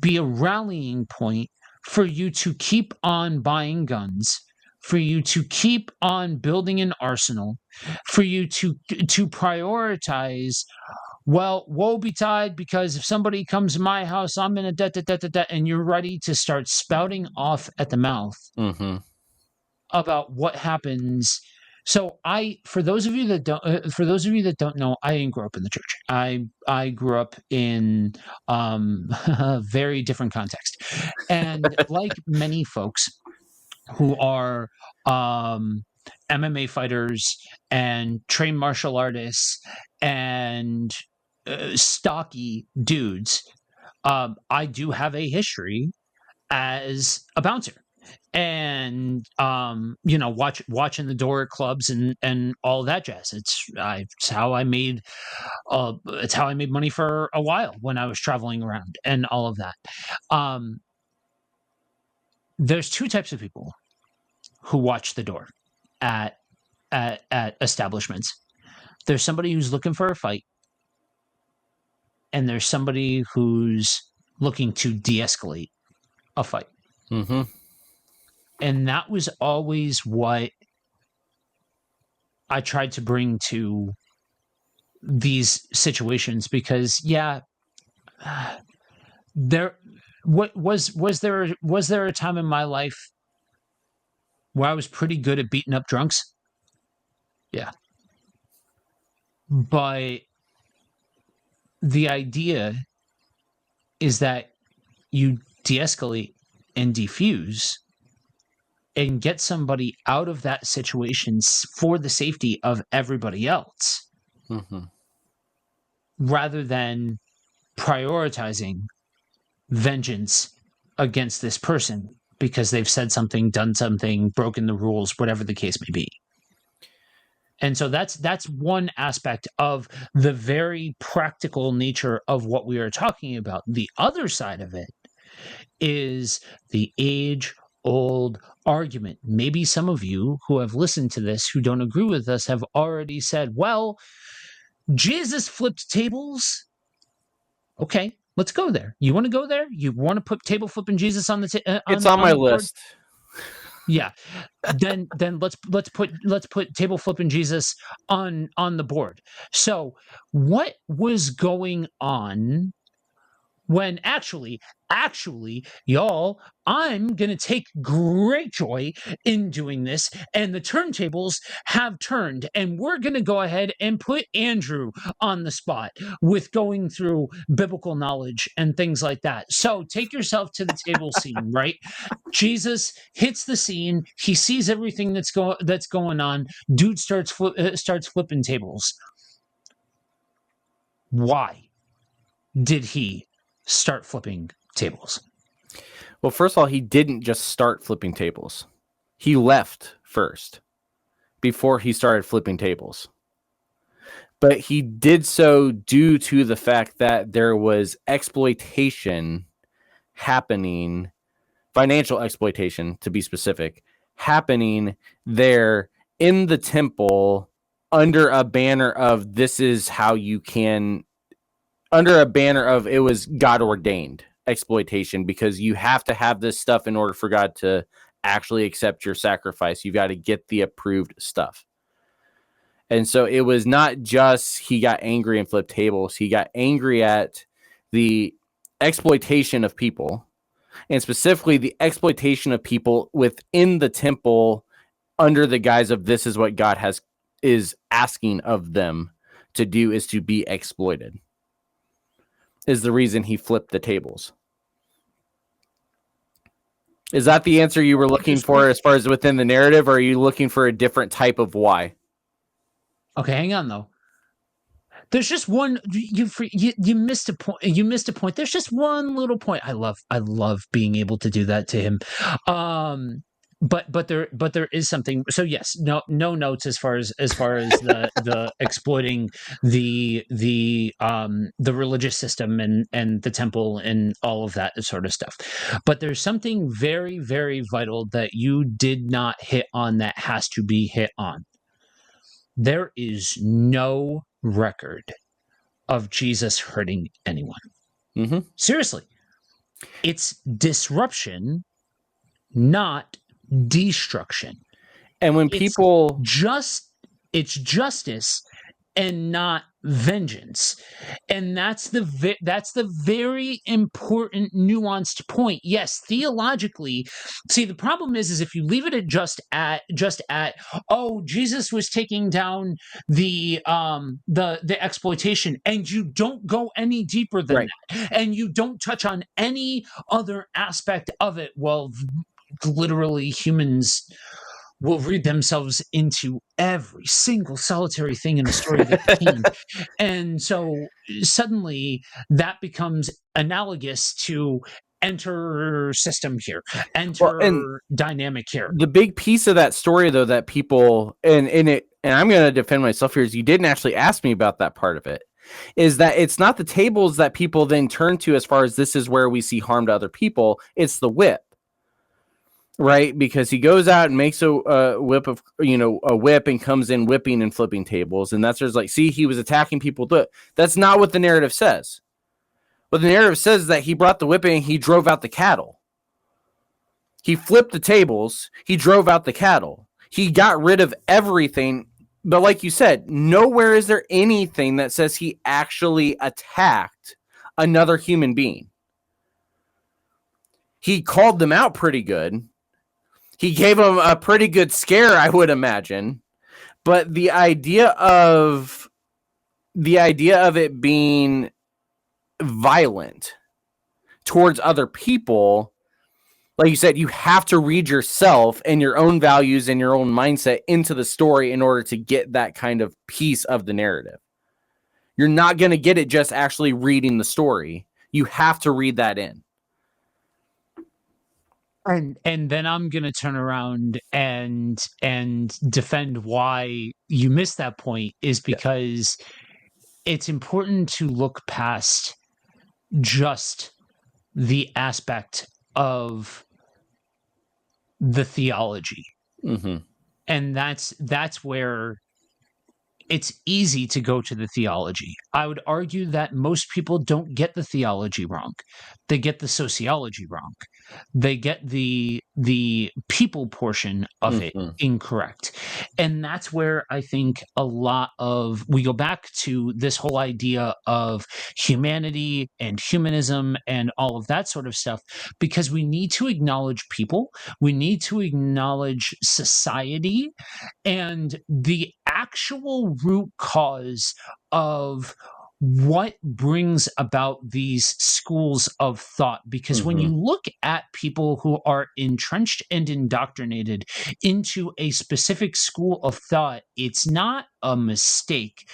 be a rallying point for you to keep on buying guns, for you to keep on building an arsenal, for you to prioritize, well, woe betide, because if somebody comes to my house, I'm going to and you're ready to start spouting off at the mouth about what happens. So for those of you that don't know, I didn't grow up in the church. I grew up in a very different context, and like many folks who are MMA fighters and trained martial artists and stocky dudes, I do have a history as a bouncer. and watching the door at clubs and all that jazz. It's how I made money for a while when I was traveling around and all of that. There's two types of people who watch the door at establishments. There's somebody who's looking for a fight, and there's somebody who's looking to de-escalate a fight. Mm-hmm. And that was always what I tried to bring to these situations, because there was there a time in my life where I was pretty good at beating up drunks? Yeah. But the idea is that you de-escalate and defuse and get somebody out of that situation for the safety of everybody else, Mm-hmm. rather than prioritizing vengeance against this person because they've said something, done something, broken the rules, whatever the case may be. And so that's one aspect of the very practical nature of what we are talking about. The other side of it is the age-old argument. Maybe some of you who have listened to this who don't agree with us have already said, well, Jesus flipped tables. Okay, let's go there. You want to go there? You want to put table flipping Jesus on the It's on my the board? list. Yeah. Then let's put table flipping Jesus on the board. So what was going on when actually, y'all, I'm going to take great joy in doing this, and the turntables have turned, and we're going to go ahead and put Andrew on the spot with going through biblical knowledge and things like that. So take yourself to the table scene, right? Jesus hits the scene. He sees everything that's going on. Dude starts flipping tables. Why did he start flipping tables? Well, first of all, he didn't just start flipping tables. He left first before he started flipping tables. But he did so due to the fact that there was exploitation happening, financial exploitation to be specific, happening there in the temple under a banner of this is how you can, under a banner of it was God ordained exploitation, because you have to have this stuff in order for God to actually accept your sacrifice. You've got to get the approved stuff. And so it was not just he got angry and flipped tables. He got angry at the exploitation of people, and specifically the exploitation of people within the temple under the guise of this is what God is asking of them to do, is to be exploited, is the reason he flipped the tables. Is that the answer you were looking for as far as within the narrative, or are you looking for a different type of why? Okay, hang on though. There's just one you missed a point. You missed a point. There's just one little point. I love being able to do that to him. But there is something. So yes, no notes as far as the exploiting the religious system and the temple and all of that sort of stuff. But there's something very, very vital that you did not hit on that has to be hit on. There is no record of Jesus hurting anyone. Mm-hmm. Seriously. It's disruption, not destruction. And when people it's justice and not vengeance. And that's the very important nuanced point. Yes, theologically, see, the problem is if you leave it at just at oh, Jesus was taking down the exploitation, and you don't go any deeper than that, and you don't touch on any other aspect of it, well, literally humans will read themselves into every single solitary thing in a story they can. And so suddenly that becomes analogous to enter system here, Well, and enter dynamic here. the big piece of that story, though, that people and I'm going to defend myself here, is you didn't actually ask me about that part of it. Is that it's not the tables that people then turn to as far as this is where we see harm to other people. It's the whip, right? Because he goes out and makes a whip of, a whip and comes in whipping and flipping tables. And that's just like, see, he was attacking people. That's not what the narrative says. But the narrative says that he brought the whipping and he drove out the cattle. He flipped the tables. He drove out the cattle. He got rid of everything. But like you said, nowhere is there anything that says he actually attacked another human being. He called them out pretty good. He gave them a pretty good scare, I would imagine. But the idea of it being violent towards other people, like you said, you have to read yourself and your own values and your own mindset into the story in order to get that kind of piece of the narrative. You're not going to get it just actually reading the story. You have to read that in. And then I'm going to turn around and defend why you missed that point, is because it's important to look past just the aspect of the theology. Mm-hmm. And that's where it's easy to go to the theology. I would argue that most people don't get the theology wrong. They get the sociology wrong. They get the people portion of it incorrect. And that's where I think we go back to this whole idea of humanity and humanism and all of that sort of stuff, because we need to acknowledge people. We need to acknowledge society and the actual root cause of what brings about these schools of thought. Because when you look at people who are entrenched and indoctrinated into a specific school of thought, it's not a mistake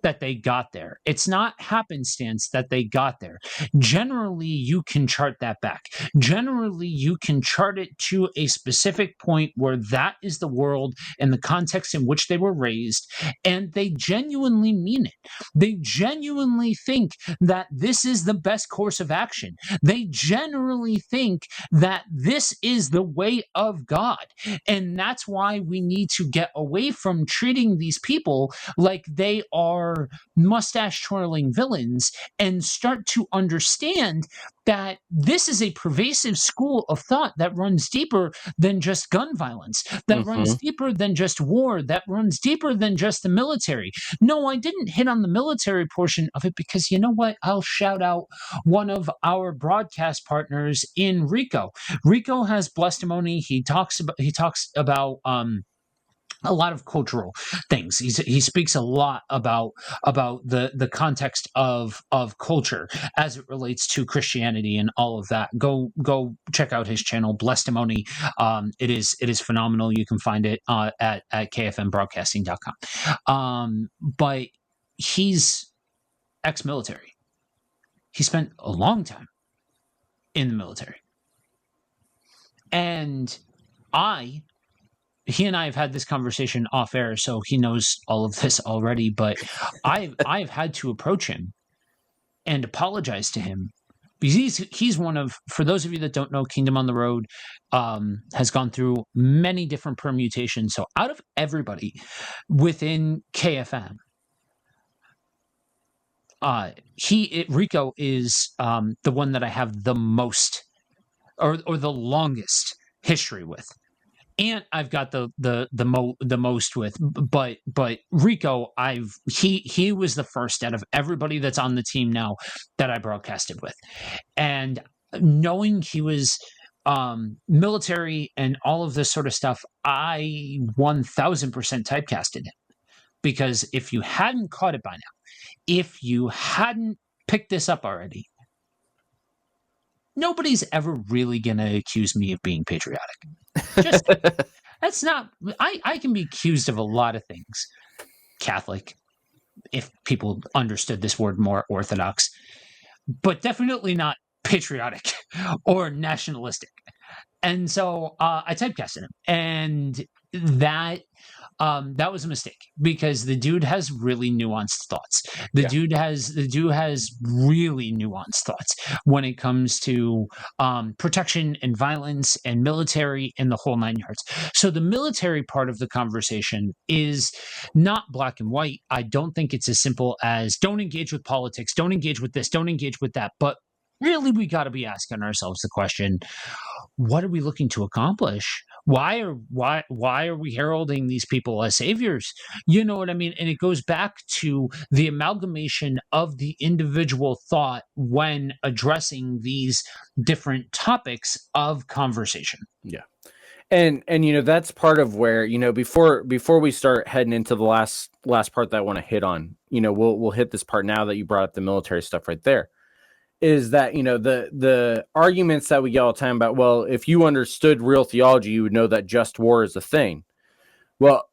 that they got there. It's not happenstance that they got there. Generally, you can chart that back. Generally, you can chart it to a specific point where that is the world and the context in which they were raised, and they genuinely mean it. They genuinely think that this is the best course of action. They generally think that this is the way of God. And that's why we need to get away from treating these people like they are mustache twirling villains and start to understand that this is a pervasive school of thought that runs deeper than just gun violence, that runs deeper than just war, that runs deeper than just the military. No, I didn't hit on the military portion of it because, you know what? I'll shout out one of our broadcast partners in Rico. Rico has testimony. He talks about a lot of cultural things. He speaks a lot about the context of culture as it relates to Christianity and all of that. Go check out his channel, Blestimony. It is phenomenal. You can find it at kfmbroadcasting.com. But he's ex-military. He spent a long time in the military, and he and I have had this conversation off air, so he knows all of this already, but I've had to approach him and apologize to him because he's one of, for those of you that don't know, Kingdom on the Road has gone through many different permutations. So out of everybody within KFM, Rico is the one that I have the most or the longest history with. And I've got the most with, but Rico, he was the first out of everybody that's on the team now that I broadcasted with, and knowing he was military and all of this sort of stuff, I 1000% typecasted him, because if you hadn't caught it by now, if you hadn't picked this up already, nobody's ever really gonna accuse me of being patriotic. Just that's not. I can be accused of a lot of things. Catholic, if people understood this word more, Orthodox, but definitely not patriotic or nationalistic. And so I typecasted him, and that that was a mistake because the dude has really nuanced thoughts. The dude has really nuanced thoughts when it comes to protection and violence and military and the whole 9 yards. So the military part of the conversation is not black and white. I don't think it's as simple as don't engage with politics, don't engage with this, don't engage with that. But really, we got to be asking ourselves the question: what are we looking to accomplish? Why are we heralding these people as saviors? You know what I mean? And it goes back to the amalgamation of the individual thought when addressing these different topics of conversation. Yeah. And that's part of where, before we start heading into the last part that I want to hit on, we'll hit this part now that you brought up the military stuff right there. Is that, the arguments that we get all the time about, well, if you understood real theology, you would know that just war is a thing. Well,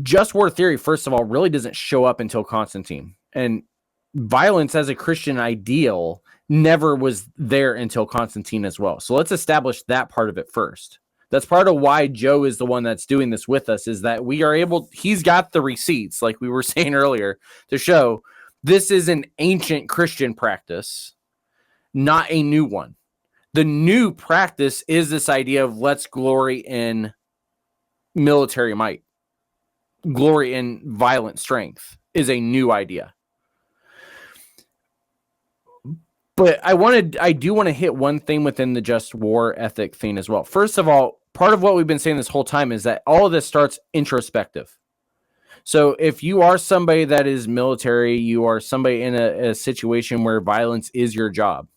just war theory, first of all, really doesn't show up until Constantine. And violence as a Christian ideal never was there until Constantine as well. So let's establish that part of it first. That's part of why Joe is the one that's doing this with us, is that we are able, he's got the receipts, like we were saying earlier, to show this is an ancient Christian practice, not a new one. The new practice is this idea of let's glory in military might. Glory in violent strength is a new idea. But I do want to hit one thing within the just war ethic thing as well. First of all, part of what we've been saying this whole time is that all of this starts introspective. So if you are somebody that is military, you are somebody in a situation where violence is your job,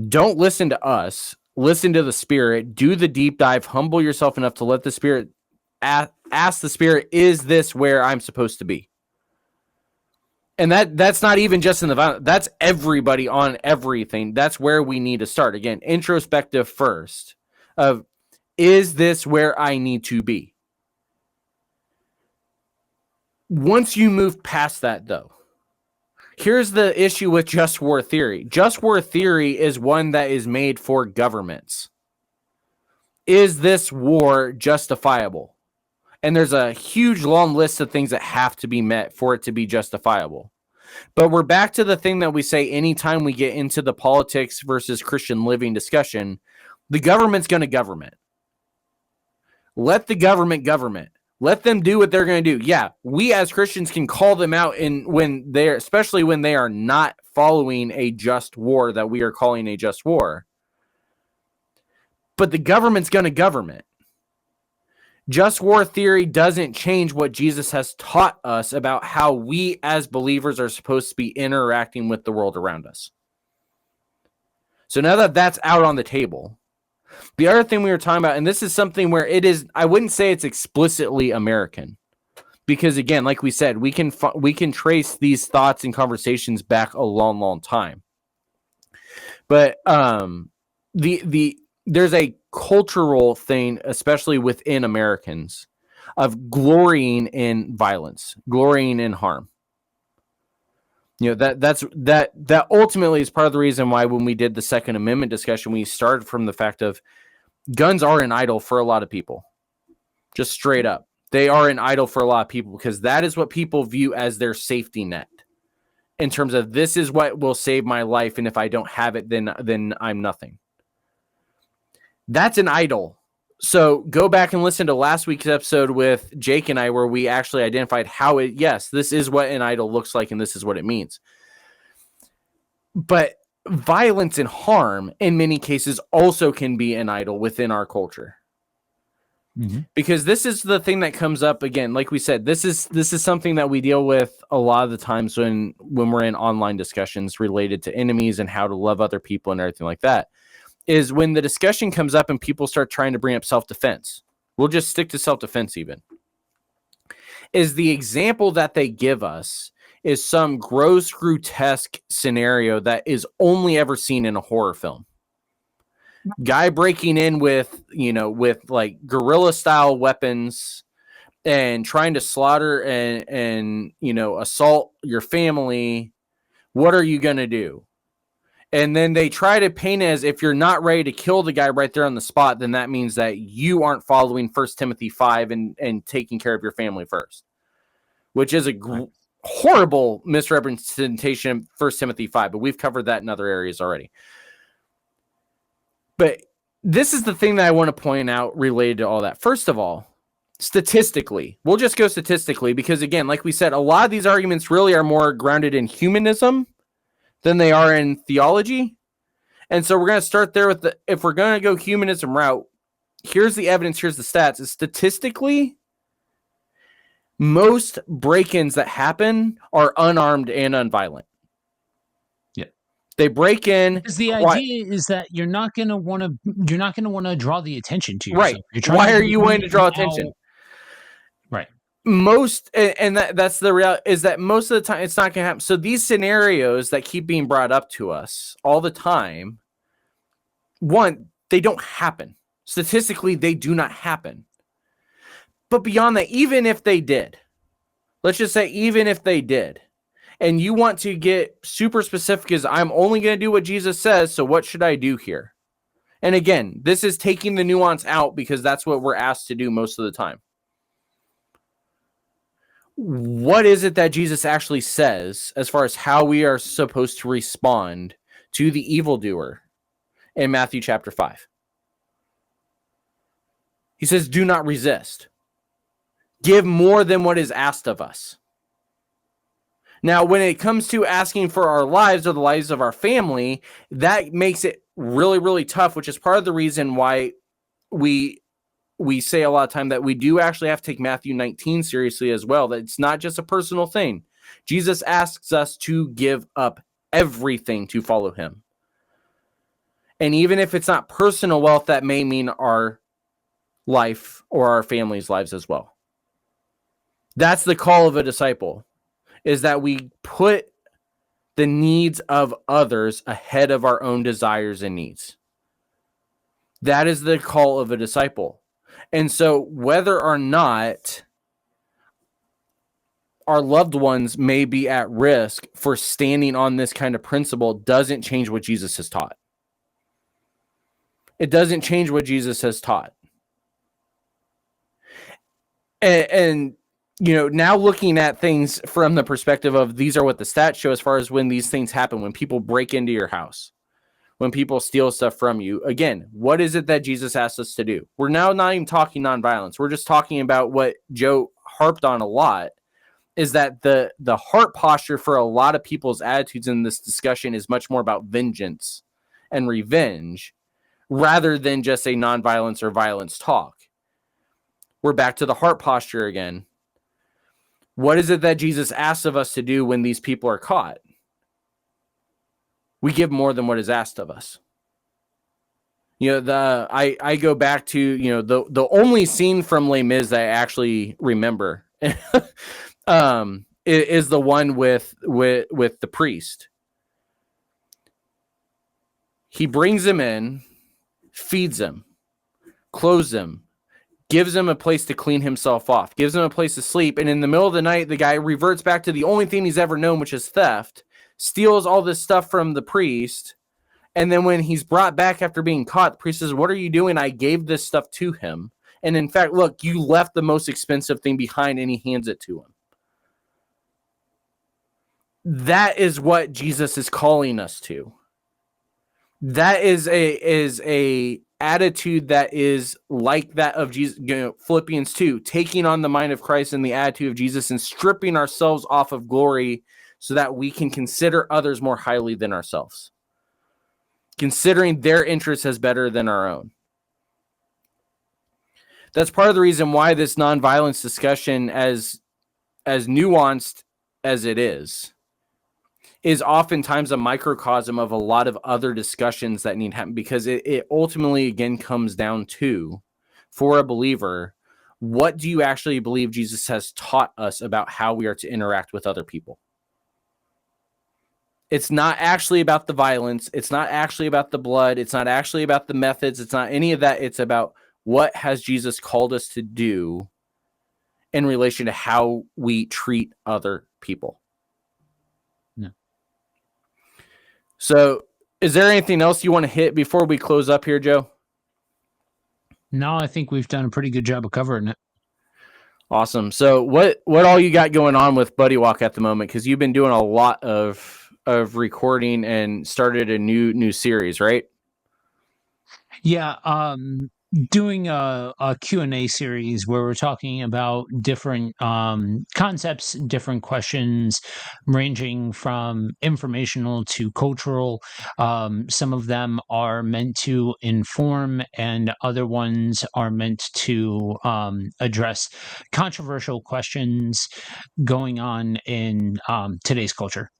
don't listen to us. Listen to the Spirit. Do the deep dive. Humble yourself enough to let the Spirit ask the Spirit, is this where I'm supposed to be? And that's not even just in the violence. That's everybody on everything. That's where we need to start. Again, introspective first of, is this where I need to be? Once you move past that, though, here's the issue with just war theory. Just war theory is one that is made for governments. Is this war justifiable? And there's a huge long list of things that have to be met for it to be justifiable. But we're back to the thing that we say anytime we get into the politics versus Christian living discussion, the government's going to government. Let the government government. Let them do what they're going to do. Yeah, we as Christians can call them out especially when they are not following a just war that we are calling a just war. But the government's going to government. Just war theory doesn't change what Jesus has taught us about how we as believers are supposed to be interacting with the world around us. So now that that's out on the table, the other thing we were talking about, and this is something where it is, I wouldn't say it's explicitly American, because again, like we said, we can trace these thoughts and conversations back a long, long time. But there's a cultural thing, especially within Americans, of glorying in violence, glorying in harm. That ultimately is part of the reason why when we did the Second Amendment discussion, we started from the fact of guns are an idol for a lot of people. Just straight up. They are an idol for a lot of people because that is what people view as their safety net. In terms of this is what will save my life, and if I don't have it, then I'm nothing. That's an idol. So go back and listen to last week's episode with Jake and I, where we actually identified yes, this is what an idol looks like, and this is what it means. But violence and harm, in many cases, also can be an idol within our culture. Mm-hmm. Because this is the thing that comes up again. Like we said, this is something that we deal with a lot of the times when we're in online discussions related to enemies and how to love other people and everything like that. Is when the discussion comes up and people start trying to bring up self-defense. We'll just stick to self-defense even. Is the example that they give us is some gross, grotesque scenario that is only ever seen in a horror film. Guy breaking in with like guerrilla-style weapons and trying to slaughter and assault your family What are you going to do? And then they try to paint it as if you're not ready to kill the guy right there on the spot, then that means that you aren't following 1 Timothy 5 and taking care of your family first, which is a horrible misrepresentation of 1 Timothy 5, but we've covered that in other areas already. But this is the thing that I want to point out related to all that. First of all, statistically, we'll just go statistically because, again, like we said, a lot of these arguments really are more grounded in humanism than they are in theology. And so we're going to start there with if we're going to go humanism route, here's the evidence, here's the stats. Is statistically, most break-ins that happen are unarmed and unviolent. Yeah. They break in. Because the idea is that you're not going to want to draw the attention to yourself. Right. You're Why are you wanting to draw attention? Right. That's the reality, is that most of the time it's not going to happen. So these scenarios that keep being brought up to us all the time, one, they don't happen. Statistically, they do not happen. But beyond that, even if they did, let's just say even if they did, and you want to get super specific as I'm only going to do what Jesus says, so what should I do here? And again, this is taking the nuance out because that's what we're asked to do most of the time. What is it that Jesus actually says as far as how we are supposed to respond to the evildoer in Matthew chapter 5? He says, do not resist. Give more than what is asked of us. Now, when it comes to asking for our lives or the lives of our family, that makes it really, really tough, which is part of the reason why we say a lot of time that we do actually have to take Matthew 19 seriously as well, that it's not just a personal thing. Jesus asks us to give up everything to follow him. And even if it's not personal wealth, that may mean our life or our family's lives as well. That's the call of a disciple, is that we put the needs of others ahead of our own desires and needs. That is the call of a disciple. And so whether or not our loved ones may be at risk for standing on this kind of principle doesn't change what Jesus has taught. It doesn't change what Jesus has taught. And you know, now looking at things from the perspective of these are what the stats show as far as when these things happen, when people break into your house, when people steal stuff from you. Again, what is it that Jesus asked us to do? We're now not even talking nonviolence. We're just talking about what Joe harped on a lot, is that the heart posture for a lot of people's attitudes in this discussion is much more about vengeance and revenge rather than just a nonviolence or violence talk. We're back to the heart posture again. What is it that Jesus asks of us to do when these people are caught? We give more than what is asked of us. You know, I go back to, you know, the only scene from Les Mis that I actually remember is the one with the priest. He brings him in, feeds him, clothes him, gives him a place to clean himself off, gives him a place to sleep, and in the middle of the night, the guy reverts back to the only thing he's ever known, which is theft, steals all this stuff from the priest, and then when he's brought back after being caught, the priest says, "What are you doing? I gave this stuff to him. And in fact, look, you left the most expensive thing behind," and he hands it to him. That is what Jesus is calling us to. That is a attitude that is like that of Jesus. You know, Philippians 2, taking on the mind of Christ and the attitude of Jesus and stripping ourselves off of glory so that we can consider others more highly than ourselves, considering their interests as better than our own. That's part of the reason why this nonviolence discussion, as nuanced as it is oftentimes a microcosm of a lot of other discussions that need to happen, because it ultimately, again, comes down to, for a believer, what do you actually believe Jesus has taught us about how we are to interact with other people? It's not actually about the violence. It's not actually about the blood. It's not actually about the methods. It's not any of that. It's about what has Jesus called us to do in relation to how we treat other people. So, is there anything else you want to hit before we close up here, Joe? No, I think we've done a pretty good job of covering it. Awesome. So, what all you got going on with Buddy Walk at the moment? Because you've been doing a lot of recording and started a new series, right? Yeah, doing a Q&A series where we're talking about different concepts, different questions, ranging from informational to cultural. Some of them are meant to inform, and other ones are meant to address controversial questions going on in today's culture.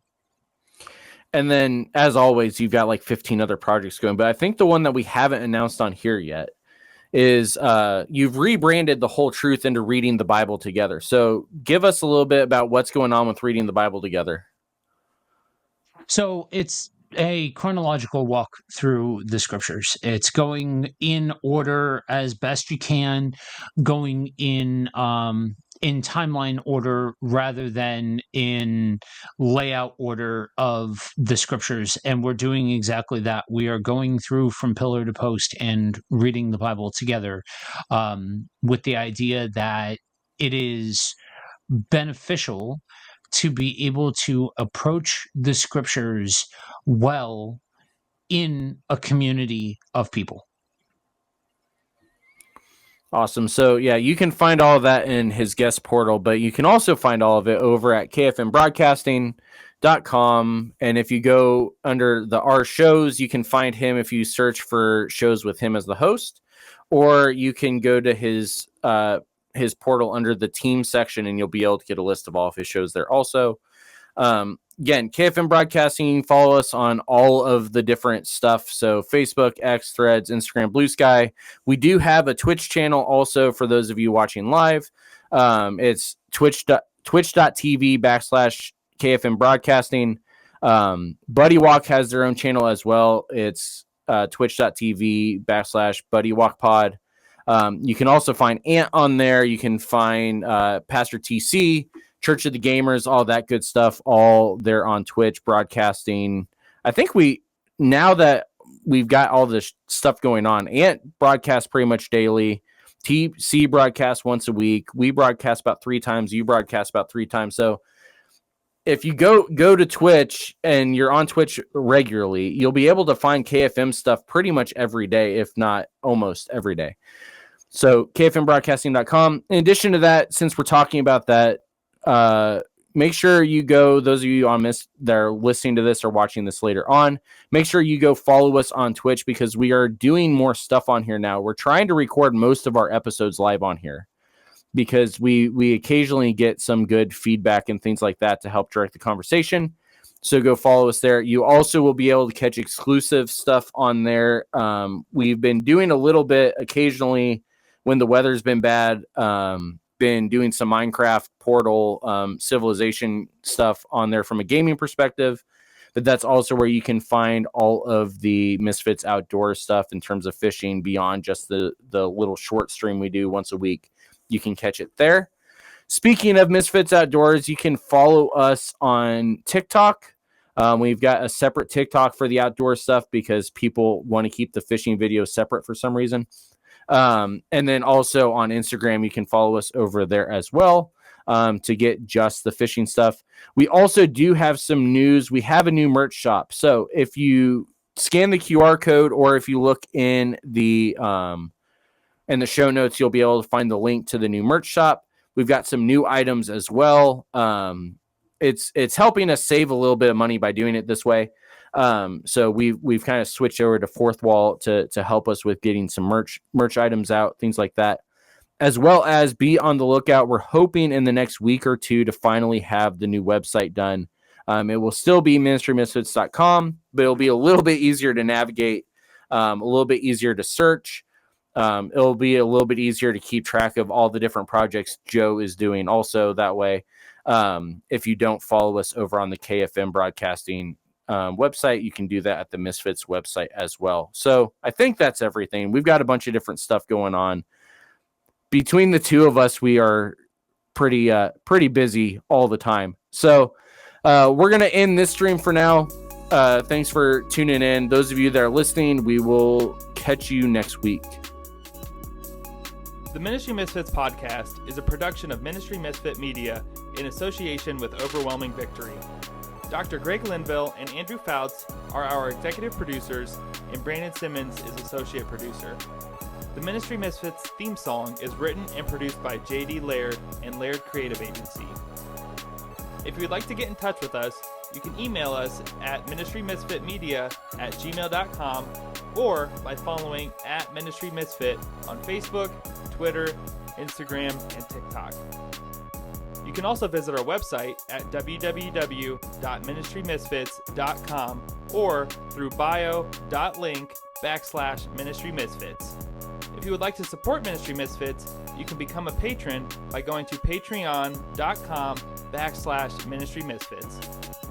And then, as always, you've got like 15 other projects going. But I think the one that we haven't announced on here yet is you've rebranded The Whole Truth into Reading the Bible Together. So give us a little bit about what's going on with Reading the Bible Together. So it's a chronological walk through the scriptures. It's going in order as best you can, going in timeline order rather than in layout order of the scriptures. And we're doing exactly that. We are going through from pillar to post and reading the Bible together, with the idea that it is beneficial to be able to approach the scriptures well in a community of people. Awesome. So, yeah, you can find all of that in his guest portal, but you can also find all of it over at kfmbroadcasting.com. And if you go under the R shows, you can find him if you search for shows with him as the host, or you can go to his portal under the team section, and you'll be able to get a list of all of his shows there also. Again, KFM Broadcasting, follow us on all of the different stuff. So Facebook, X, Threads, Instagram, Blue Sky. We do have a Twitch channel also for those of you watching live. It's twitch.tv/KFM Broadcasting. Buddy Walk has their own channel as well. It's twitch.tv/Buddy Walk Pod. You can also find Ant on there. You can find Pastor TC, Church of the Gamers, all that good stuff, all there on Twitch broadcasting. I think now that we've got all this stuff going on, Ant broadcasts pretty much daily. TC broadcasts once a week. We broadcast about 3 times. You broadcast about 3 times. So if you go to Twitch and you're on Twitch regularly, you'll be able to find KFM stuff pretty much every day, if not almost every day. So kfmbroadcasting.com. In addition to that, since we're talking about that, make sure you go, those of you on that are listening to this or watching this later on, make sure you go follow us on Twitch, because we are doing more stuff on here now. We're trying to record most of our episodes live on here because we occasionally get some good feedback and things like that to help direct the conversation. So go follow us there. You also will be able to catch exclusive stuff on there. We've been doing a little bit occasionally when the weather's been bad. Been doing some Minecraft Portal Civilization stuff on there from a gaming perspective, but that's also where you can find all of the Misfits outdoor stuff in terms of fishing beyond just the little short stream we do once a week. You can catch it there. Speaking of Misfits Outdoors, you can follow us on TikTok. We've got a separate TikTok for the outdoor stuff because people want to keep the fishing videos separate for some reason. And then also on Instagram, you can follow us over there as well to get just the fishing stuff. We also do have some news. We have a new merch shop. So if you scan the QR code, or if you look in the show notes, you'll be able to find the link to the new merch shop. We've got some new items as well. It's helping us save a little bit of money by doing it this way. So we've kind of switched over to Fourth Wall to help us with getting some merch items out, things like that, as well as be on the lookout. We're hoping in the next week or two to finally have the new website done. It will still be ministrymisfits.com, but it'll be a little bit easier to navigate, a little bit easier to search. It'll be a little bit easier to keep track of all the different projects Joe is doing also that way. If you don't follow us over on the KFM Broadcasting website, you can do that at the Misfits website as well. So I think that's everything. We've got a bunch of different stuff going on. Between the two of us, we are pretty busy all the time. So we're going to end this stream for now. Thanks for tuning in. Those of you that are listening, we will catch you next week. The Ministry Misfits podcast is a production of Ministry Misfit Media in association with Overwhelming Victory. Dr. Greg Linville and Andrew Fouts are our executive producers, and Brandon Simmons is associate producer. The Ministry Misfits theme song is written and produced by J.D. Laird and Laird Creative Agency. If you'd like to get in touch with us, you can email us at ministrymisfitmedia@gmail.com or by following @ministrymisfit on Facebook, Twitter, Instagram, and TikTok. You can also visit our website at www.ministrymisfits.com or through bio.link/ministrymisfits. If you would like to support Ministry Misfits, you can become a patron by going to patreon.com/ministrymisfits.